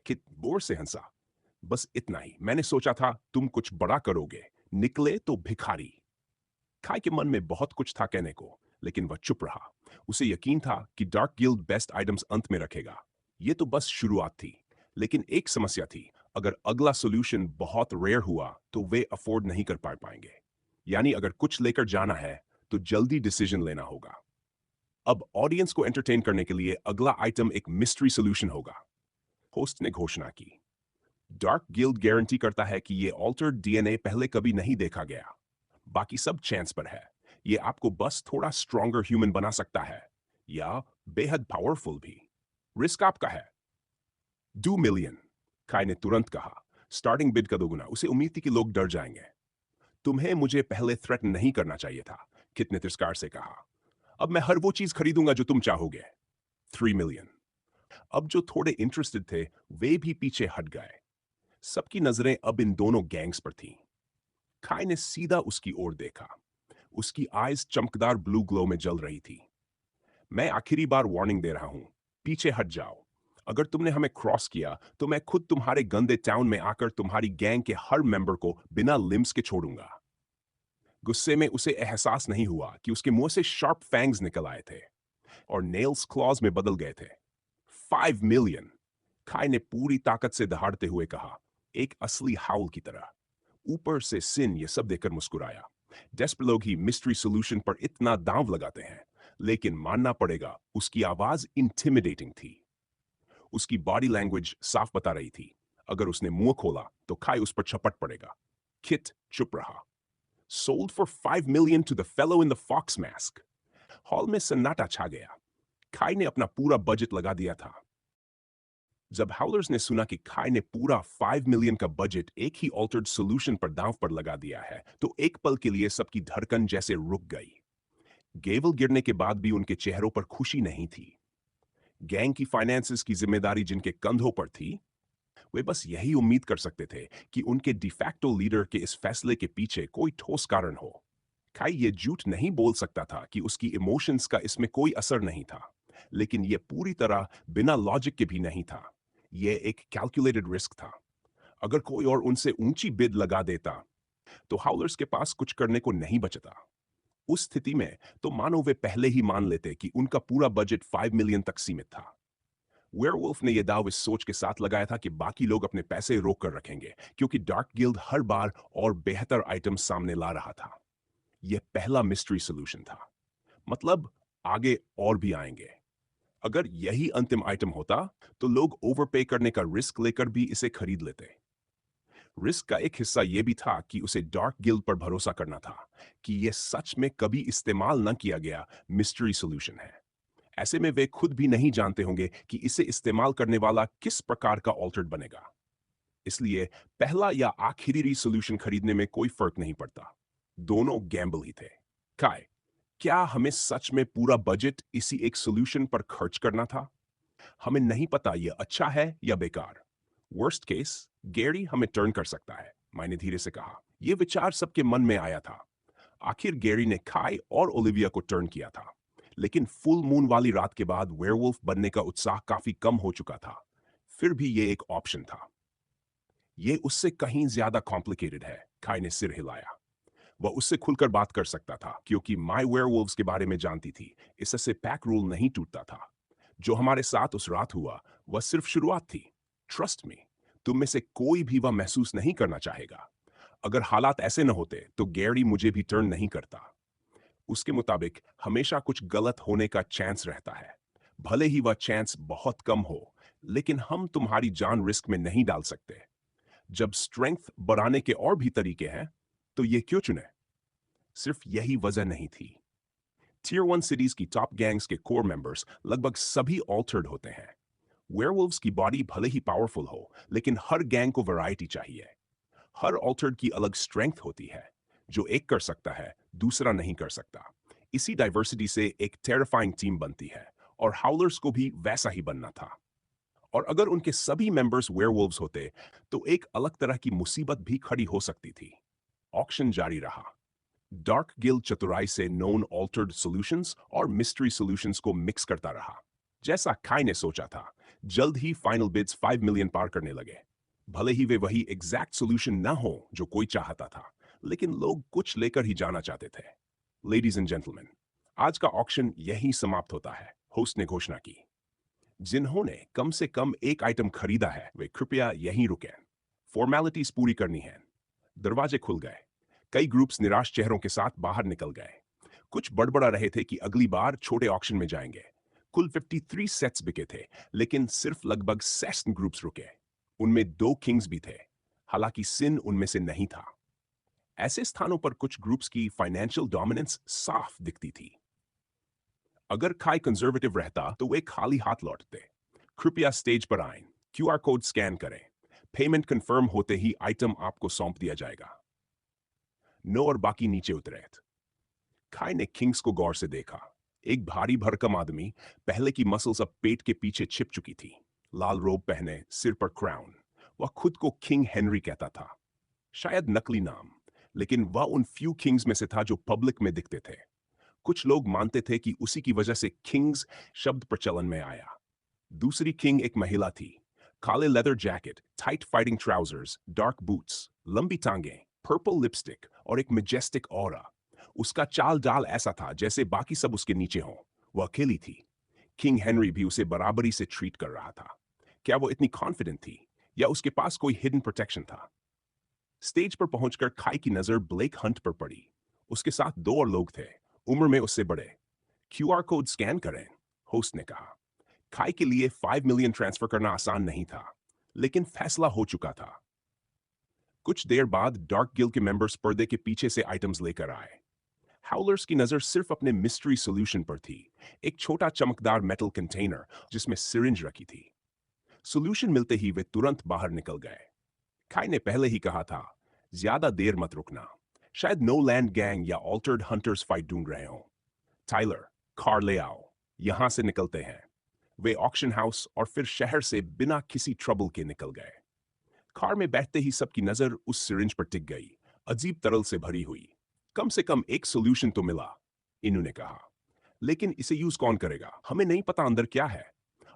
Kit bore से हंसा। बस इतना ही, मैंने सोचा था तुम कुछ बड़ा करोगे, निकले तो भिखारी। काई के मन में बहुत कुछ था कहने को, लेकिन वह चुप रहा। उसे यकीन था कि डार्क गिल्ड बेस्ट आइटम्स अंत में रखेगा। यह तो बस शुरुआत थी, लेकिन एक समस्या थी। अगर अगला सोल्यूशन बहुत रेयर हुआ तो वे अफोर्ड नहीं कर पाएंगे। यानी अगर कुछ लेकर जाना है तो जल्दी डिसीजन लेना होगा। अब ऑडियंस को एंटरटेन करने के लिए अगला आइटम एक मिस्ट्री सोल्यूशन होगा। होस्ट ने घोषणा की। डार्क गिल्ड गारंटी करता है कि यह ऑल्टर्ड डीएनए पहले कभी नहीं देखा गया। बाकी सब चांस पर है। यह आपको बस थोड़ा स्ट्रॉन्गर ह्यूमन बना सकता है, या बेहद पावरफुल भी। रिस्क आपका है। 2 मिलियन, काई ने तुरंत कहा। स्टार्टिंग बिड का दोगुना। उसे उम्मीद थी कि लोग डर जाएंगे। तुम्हें मुझे पहले थ्रेट नहीं करना चाहिए था, किट ने तिरस्कार से कहा। अब मैं हर वो चीज खरीदूंगा जो तुम चाहोगे। 3 मिलियन। अब जो थोड़े इंटरेस्टेड थे वे भी पीछे हट गए। सबकी नजरें अब इन दोनों गैंग्स पर थीं। काई ने सीधा उसकी ओर देखा। उसकी आईज चमकदार ब्लू ग्लो में जल रही थी। मैं आखिरी बार वार्निंग दे रहा हूं, पीछे हट जाओ। अगर तुमने हमें क्रॉस किया तो मैं खुद तुम्हारे गंदे टाउन में आकर तुम्हारी गैंग के हर मेंबर को बिना लिम्स के छोड़ूंगा। गुस्से में उसे एहसास नहीं हुआ कि उसके मुंह से शार्प फैंग्स निकल आए थे और नेल्स क्लॉज में बदल गए थे। 5 मिलियन, काई ने पूरी ताकत से दहाड़ते हुए कहा, एक असली हाउल की तरह। ऊपर से सिन ये सब देखकर मुस्कुराया। डेस्परेट लोग ही मिस्ट्री सोल्यूशन पर इतना दांव लगाते हैं, लेकिन मानना पड़ेगा उसकी आवाज इंटिमिडेटिंग थी। उसकी बॉडी लैंग्वेज साफ बता रही थी, अगर उसने मुंह खोला तो काई उस पर छपट पड़ेगा। किट चुप रहा। Sold for 5 million to the fellow in the fox mask. Hall में सन्नाटा छा गया। काई ने अपना पूरा बजट लगा दिया था। जब हाउलर्स ने सुना कि काई ने पूरा 5 मिलियन का बजट एक ही ऑल्टर्ड सोल्यूशन पर दांव पर लगा दिया है, तो एक पल के लिए सबकी धड़कन जैसे रुक गई। गेवल गिरने के बाद भी उनके चेहरों पर खुशी नहीं थी। गैंग की फाइनेंसेस की जिम्मेदारी जिनके कंधों पर थी, वे बस यही उम्मीद कर सकते थे कि उनके डिफैक्टो लीडर के इस फैसले के पीछे कोई ठोस कारण हो। काई ये झूठ नहीं बोल सकता था कि उसकी इमोशंस का इसमें कोई असर नहीं था, लेकिन यह पूरी तरह बिना लॉजिक के भी नहीं था। यह एक कैलकुलेटेड रिस्क था। अगर कोई और उनसे ऊंची बिड लगा देता तो हाउलर्स के पास कुछ करने को नहीं बचता। उस स्थिति में तो मानो वे पहले ही मान लेते कि उनका पूरा बजट 5 मिलियन तक सीमित था। वेयरवुल्फ ने यह दाव इस सोच के साथ लगाया था कि बाकी लोग अपने पैसे रोक कर रखेंगे, क्योंकि डार्क गिल्ड हर बार और बेहतर आइटम सामने ला रहा था। यह पहला मिस्ट्री सोल्यूशन था, मतलब आगे और भी आएंगे। अगर यही अंतिम आइटम होता तो लोग ओवरपे करने का रिस्क लेकर भी इसे खरीद लेते। रिस्क का एक हिस्सा यह भी था कि उसे डार्क गिल्ड पर भरोसा करना था कि यह सच में कभी इस्तेमाल न किया गया मिस्ट्री सोल्यूशन है। ऐसे में वे खुद भी नहीं जानते होंगे कि इसे इस्तेमाल करने वाला किस प्रकार का ऑल्टर्ड बनेगा। इसलिए पहला या आखिरी सॉल्यूशन खरीदने में कोई फर्क नहीं पड़ता। दोनों गैम्बल ही थे। काय, क्या हमें सच में पूरा बजट इसी एक सॉल्यूशन पर खर्च करना था? हमें नहीं पता यह अच्छा है या बेकार। वर्स्ट केस, गैरी हमें टर्न कर सकता है, मैंने धीरे से कहा। यह विचार सबके मन में आया था। आखिर गैरी ने काय और ओलिविया को टर्न किया था, लेकिन फुल मून वाली रात के बाद वेयरवुल्फ बनने का उत्साह काफी कम हो चुका था। फिर भी यह एक ऑप्शन था। यह उससे कहीं ज्यादा कॉम्प्लिकेटेड है, काय ने सिर हिलाया। वह उससे खुलकर बात कर सकता था क्योंकि माय वेयरवुल्व्स के बारे में जानती थी। इससे पैक रूल नहीं टूटता था। जो हमारे साथ उस रात हुआ वह सिर्फ शुरुआत थी। ट्रस्ट मी, तुम में से कोई भी वह महसूस नहीं करना चाहेगा। अगर हालात ऐसे न होते तो गैरी मुझे भी टर्न नहीं करता। उसके मुताबिक हमेशा कुछ गलत होने का चांस रहता है, भले ही वह चांस बहुत कम हो। लेकिन हम तुम्हारी जान रिस्क में नहीं डाल सकते। जब स्ट्रेंथ बढ़ाने के और भी तरीके हैं, तो ये क्यों चुने? सिर्फ यही वजह नहीं थी। टियर 1 सिटीज की टॉप गैंग्स के कोर मेंबर्स लगभग सभी ऑल्टर्ड होते हैं। वेयरवुल्व्स की बॉडी भले ही पावरफुल हो, लेकिन हर गैंग को वैरायटी चाहिए। हर ऑल्टर्ड की अलग स्ट्रेंथ होती है। जो एक कर सकता है, दूसरा नहीं कर सकता। इसी डाइवर्सिटी से एक टेरिफाइंग टीम बनती है, और हाउलर्स को भी वैसा ही बनना था। और अगर उनके सभी मेंबर्स वेयरवुल्व्स होते, तो एक अलग तरह की मुसीबत भी खड़ी हो सकती थी। ऑक्शन जारी रहा। डार्क गिल्ड चतुराई से नोन ऑल्टर्ड सॉल्यूशंस और मिस्ट्री सॉल्यूशंस को मिक्स करता रहा। जैसा काय ने सोचा था, जल्द ही फाइनल बिड्स 5 मिलियन पार करने लगे। भले ही वे वही एग्जैक्ट सॉल्यूशन ना हो जो कोई चाहता था, लेकिन लोग कुछ लेकर ही जाना चाहते थे। लेडीज एंड जेंटलमैन, आज का ऑक्शन यही समाप्त होता है, होस्ट ने घोषणा की। जिन्होंने कम से कम एक आइटम खरीदा है, वे कृपया यहीं रुकें। फॉर्मेलिटीज पूरी करनी है। दरवाजे खुल गए। कई ग्रुप्स निराश चेहरों के साथ बाहर निकल गए। कुछ बड़बड़ा रहे थे कि अगली बार छोटे ऑक्शन में जाएंगे। कुल 53 सेट्स बिके थे, लेकिन सिर्फ लगभग 7 ग्रुप्स रुके। उनमें 2 किंग्स भी थे, हालांकि सिन उनमें से नहीं था। ऐसे स्थानों पर कुछ ग्रुप्स की फाइनेंशियल डोमिनेंस साफ दिखती थी। अगर खाई कंजर्वेटिव रहता तो वे खाली हाथ लौटते। कृपया स्टेज पर आएं, क्यूआर कोड स्कैन करें। पेमेंट कंफर्म होते ही आइटम आपको सौंप दिया जाएगा। नो और बाकी नीचे उतरे। खाई ने किंग्स को गौर से देखा। एक भारी भरकम आदमी, पहले की मसल्स अब पेट के पीछे छिप चुकी थी। लाल रोब पहने, सिर पर क्राउन। वह खुद को किंग हेनरी कहता था। शायद नकली नाम, लेकिन वह उन फ्यू किंग्स में से था जो पब्लिक में दिखते थे। कुछ लोग मानते थे कि उसी की वजह से किंग्स शब्द प्रचलन में आया। दूसरी किंग एक महिला थी। काले leather jacket, tight fighting trousers, dark boots, लंबी टांगें, पर्पल लिपस्टिक और एक मैजेस्टिक ऑरा। उसका चाल डाल ऐसा था जैसे बाकी सब उसके नीचे हों। वह अकेली थी। किंग हेनरी भी उसे बराबरी से ट्रीट कर रहा था। क्या वो इतनी कॉन्फिडेंट थी, या उसके पास कोई हिडन प्रोटेक्शन था? स्टेज पर पहुंचकर खाई की नजर ब्लेक हंट पर पड़ी। उसके साथ 2 और लोग थे, उम्र में उससे बड़े। क्यूआर कोड स्कैन करें, होस्ट ने कहा। खाई के लिए 5 मिलियन ट्रांसफर करना आसान नहीं था, लेकिन फैसला हो चुका था। कुछ देर बाद डार्क गिल्ड के मेंबर्स पर्दे के पीछे से आइटम्स लेकर आए। हाउलर्स की नजर सिर्फ अपने मिस्ट्री सॉल्यूशन पर थी। एक छोटा चमकदार मेटल कंटेनर जिसमें सिरिंज रखी थी। सॉल्यूशन मिलते ही वे तुरंत बाहर निकल गए। खाई ने पहले ही कहा था, ज्यादा देर मत रुकना। शायद नो लैंड गैंग या ऑल्टर्ड हंटर्स फाइट ढूंढ रहे हो। टाइलर, कार ले आओ, यहां से निकलते हैं। वे ऑक्शन हाउस और फिर शहर से बिना किसी ट्रबल के निकल गए। कार में बैठते ही सबकी नजर उस सिरिंज पर टिक गई, अजीब तरल से भरी हुई। कम से कम एक सॉल्यूशन तो मिला, इन्होंने कहा। लेकिन इसे यूज कौन करेगा? हमें नहीं पता अंदर क्या है।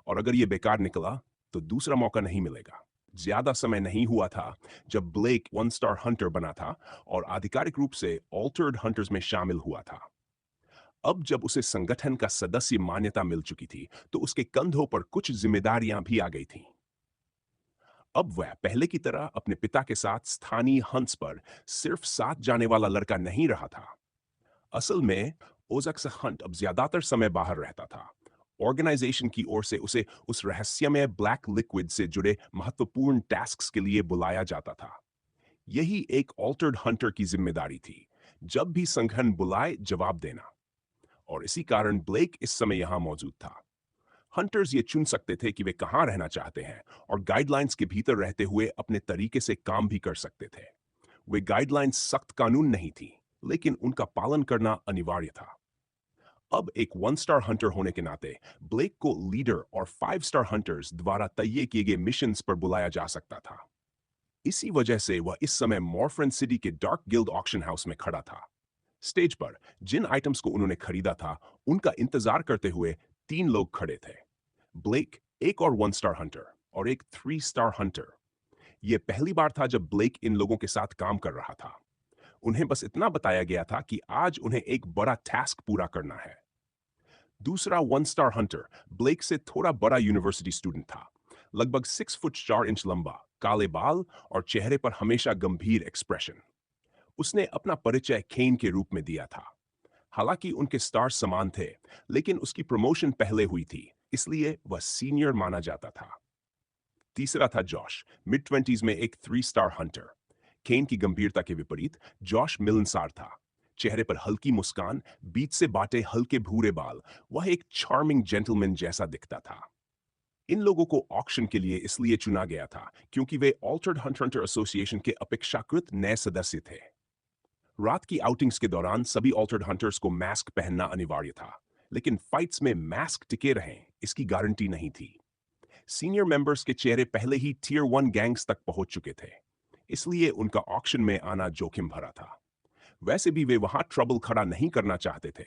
और अगर ये बेकार निकला तो दूसरा मौका नहीं मिलेगा। ज्यादा समय नहीं हुआ था जब ब्लेक 1 स्टार हंटर बना था और आधिकारिक रूप से ऑल्टर्ड हंटर्स में शामिल हुआ था। अब जब उसे संगठन का सदस्य मान्यता मिल चुकी थी, तो उसके कंधों पर कुछ जिम्मेदारियां भी आ गई थीं। अब वह पहले की तरह अपने पिता के साथ स्थानीय हंट्स पर सिर्फ साथ जाने वाला लड़का नहीं रहा था। असल में ओजक्स हंट अब ज्यादातर समय बाहर रहता था। ऑर्गेनाइजेशन की ओर से उसे उस रहस्यमय ब्लैक लिक्विड से जुड़े महत्वपूर्ण टास्क्स के लिए बुलाया जाता था। यही एक ऑल्टर्ड हंटर की जिम्मेदारी थी, जब भी संगठन बुलाए जवाब देना। और इसी कारण ब्लेक इस समय यहां मौजूद था। हंटर्स ये चुन सकते थे कि वे कहां रहना चाहते हैं और गाइडलाइंस के भीतर रहते हुए अपने तरीके से काम भी कर सकते थे। वे गाइडलाइंस सख्त कानून नहीं थी, लेकिन उनका पालन करना अनिवार्य था। अब एक 1 स्टार हंटर होने के नाते ब्लेक को लीडर और 5 स्टार हंटर्स द्वारा तय किए गए मिशंस पर बुलाया जा सकता था। इसी वजह से वह इस समय मॉर्फ्रेन सिटी के डार्क गिल्ड ऑक्शन हाउस में खड़ा था। स्टेज पर जिन आइटम्स को उन्होंने खरीदा था, उनका इंतजार करते हुए 3 लोग खड़े थे। ब्लेक, एक और 1 स्टार हंटर और एक 3 स्टार हंटर। यह पहली बार था जब ब्लेक इन लोगों के साथ काम कर रहा था। उन्हें बस इतना बताया गया था कि आज उन्हें एक बड़ा टास्क पूरा करना है। दूसरा 1 स्टार हंटर ब्लेक से थोड़ा बड़ा यूनिवर्सिटी स्टूडेंट था। लगभग 6 फुट 4 इंच लंबा, काले बाल और चेहरे पर हमेशा गंभीर एक्सप्रेशन। उसने अपना परिचय केन के रूप में दिया था। हालांकि उनके स्टार्स समान थे, लेकिन उसकी प्रमोशन पहले हुई थी, इसलिए वह सीनियर माना जाता था। तीसरा था जॉश, मिड 20s में एक 3 स्टार हंटर। केन की गंभीरता के विपरीत जॉश मिलनसार था। चेहरे पर हल्की मुस्कान, बीच से बाटे हल्के भूरे बाल। वह एक चार्मिंग जेंटलमैन जैसा दिखता था। इन लोगों को ऑक्शन के लिए इसलिए चुना गया था क्योंकि वे ऑल्टर्ड हंटर एसोसिएशन के अपेक्षाकृत नए सदस्य थे। रात की आउटिंग्स के दौरान सभी ऑल्टर्ड हंटर्स को मास्क पहनना अनिवार्य था, लेकिन फाइट्स में मास्क टिके रहें इसकी गारंटी नहीं थी। सीनियर मेंबर्स के चेहरे पहले ही Tier 1 गैंग्स तक पहुंच चुके थे, इसलिए उनका ऑक्शन में आना जोखिम भरा था। वैसे भी वे वहां ट्रबल खड़ा नहीं करना चाहते थे।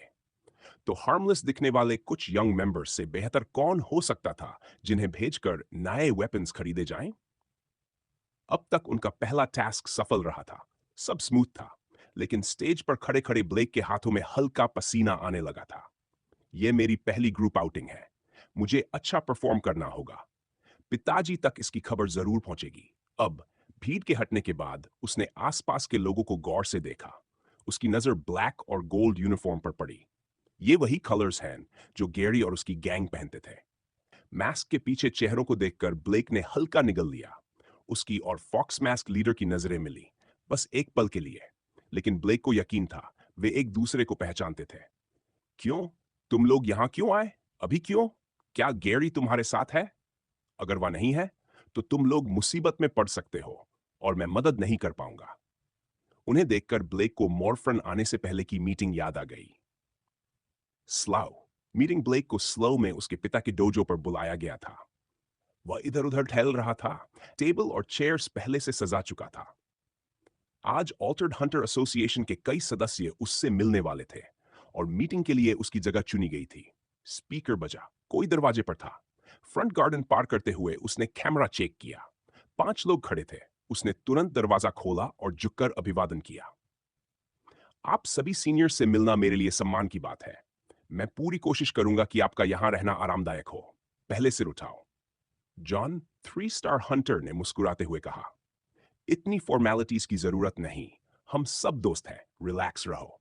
तो हार्मलेस दिखने वाले कुछ यंग मेंबर्स से बेहतर कौन हो सकता था जिन्हें भेजकर नए वेपन्स खरीदे जाएं? अब तक उनका पहला टास्क सफल रहा था। सब स्मूथ था, लेकिन स्टेज पर खड़े खड़े ब्लेक के हाथों में हल्का पसीना आने लगा था। यह मेरी पहली ग्रुप आउटिंग है, मुझे अच्छा परफॉर्म करना होगा। पिताजी तक इसकी खबर जरूर पहुंचेगी। अब भीड़ के हटने के बाद उसने आसपास के लोगों को गौर से देखा। उसकी नजर ब्लैक और गोल्ड यूनिफॉर्म पर पड़ी। ये वही कलर्स हैं जो गैरी और उसकी गैंग पहनते थे। मास्क के पीछे चेहरों को देखकर ब्लेक ने हल्का निगल लिया। उसकी और फॉक्स मास्क लीडर की नजरें मिली, बस एक पल के लिए। लेकिन ब्लेक को यकीन था वे एक दूसरे को पहचानते थे। क्यों? तुम लोग यहां क्यों आए? अभी क्यों? क्या गैरी तुम्हारे साथ है? अगर वह नहीं है, तो तुम लोग मुसीबत में पड़ सकते हो और मैं मदद नहीं कर पाऊंगा। उन्हें देखकर ब्लेक को मॉर्फ्रेन आने से पहले की मीटिंग याद आ गई। स्लाउ मीटिंग ब्लेक को स्लो में उसके पिता के डोजो पर बुलाया गया था। वह इधर उधर टहल रहा था। टेबल और चेयर्स पहले से सजा चुका था। आज ऑल्टर्ड हंटर एसोसिएशन के कई सदस्य उससे मिलने वाले थे और मीटिंग के लिए उसकी जगह चुनी गई थी। स्पीकर बजा, कोई दरवाजे पर था। फ्रंट गार्डन पार करते हुए उसने कैमरा चेक किया। 5 लोग खड़े थे। उसने तुरंत दरवाजा खोला और झुककर अभिवादन किया। आप सभी सीनियर से मिलना मेरे लिए सम्मान की बात है। मैं पूरी कोशिश करूंगा कि आपका यहां रहना आरामदायक हो। पहले सिर उठाओ। जॉन, 3 स्टार हंटर ने मुस्कुराते हुए कहा। इतनी फॉर्मेलिटीज की जरूरत नहीं। हम सब दोस्त हैं, रिलैक्स रहो।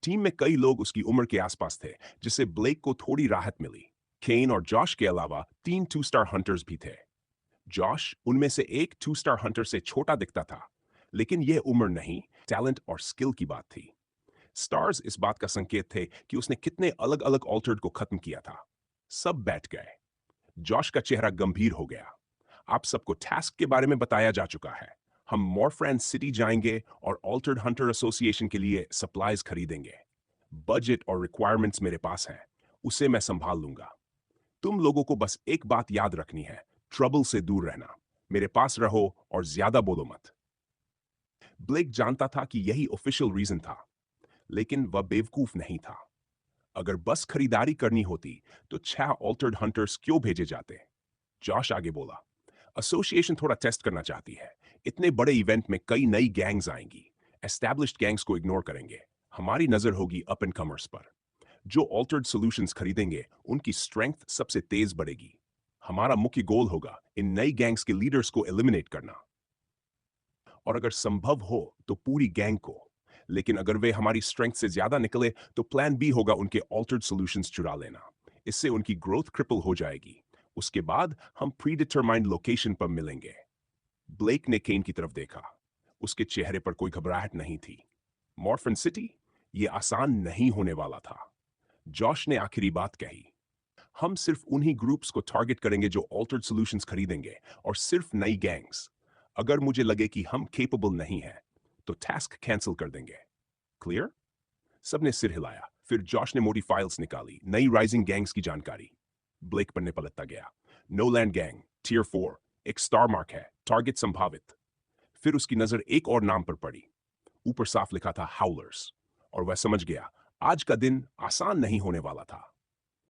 टीम में कई लोग उसकी उम्र के आसपास थे, जिससे ब्लेक को थोड़ी राहत मिली। केन और जॉश के अलावा 3 2 स्टार हंटर्स भी थे। जॉश उनमें से एक 2 स्टार हंटर से छोटा दिखता था, लेकिन यह उम्र नहीं, टैलेंट और स्किल की बात थी। स्टार्स इस बात का संकेत थे कि उसने कितने अलग अलग ऑल्टर्ड को खत्म किया था। सब बैठ गए। जॉश का चेहरा गंभीर हो गया। आप सबको टास्क के बारे में बताया जा चुका है। हम मॉर्फ्रेन सिटी जाएंगे और ऑल्टर्ड हंटर एसोसिएशन के लिए सप्लाईज खरीदेंगे। बजट और रिक्वायरमेंट्स मेरे पास हैं, उसे मैं संभाल लूंगा। तुम लोगों को बस एक बात याद रखनी है, ट्रबल से दूर रहना। मेरे पास रहो और ज्यादा बोलो मत। ब्लेक जानता था कि यही ऑफिशियल रीजन था, लेकिन वह बेवकूफ नहीं था। अगर बस खरीदारी करनी होती तो 6 ऑल्टर्ड हंटर्स क्यों भेजे जाते? जॉश आगे बोला, एसोसिएशन थोड़ा टेस्ट करना चाहती है। इतने बड़े इवेंट में कई नई गैंग्स आएंगी। एस्टैब्लिश्ड गैंग्स को इग्नोर करेंगे। हमारी नजर होगी अप एंड कमर्स पर। जो ऑल्टर्ड सॉल्यूशंस खरीदेंगे उनकी स्ट्रेंथ सबसे तेज बढ़ेगी। हमारा मुख्य गोल होगा इन नई गैंग्स के लीडर्स को एलिमिनेट करना, और अगर संभव हो तो पूरी गैंग को। लेकिन अगर वे हमारी स्ट्रेंथ से ज्यादा निकले तो प्लान बी होगा उनके ऑल्टर्ड सॉल्यूशंस चुरा लेना। इससे उनकी ग्रोथ क्रिपल हो जाएगी। उसके बाद हम प्री डिटरमाइंड लोकेशन पर मिलेंगे। ब्लेक ने केन की तरफ देखा। उसके चेहरे पर कोई घबराहट नहीं थी। मॉर्फन सिटी, ये आसान नहीं होने वाला था। जॉश ने आखिरी बात कही, हम सिर्फ उन्हीं ग्रुप्स को टारगेट करेंगे जो ऑल्टर्ड सॉल्यूशंस खरीदेंगे और सिर्फ नई गैंग्स। अगर मुझे लगे कि हम केपेबल नहीं हैं तो टास्क कैंसिल कर देंगे। क्लियर? सबने सिर हिलाया। फिर जॉश ने मोटी फाइल्स निकाली, नई राइजिंग गैंग्स की जानकारी। ब्लेक पन्ने पलटता गया। नोलैंड गैंग, टियर 4, एक स्टार मार्क है, टारगेट संभावित। फिर उसकी नजर एक और नाम पर पड़ी। ऊपर साफ लिखा था हाउलर्स, और वह समझ गया आज का दिन आसान नहीं होने वाला था।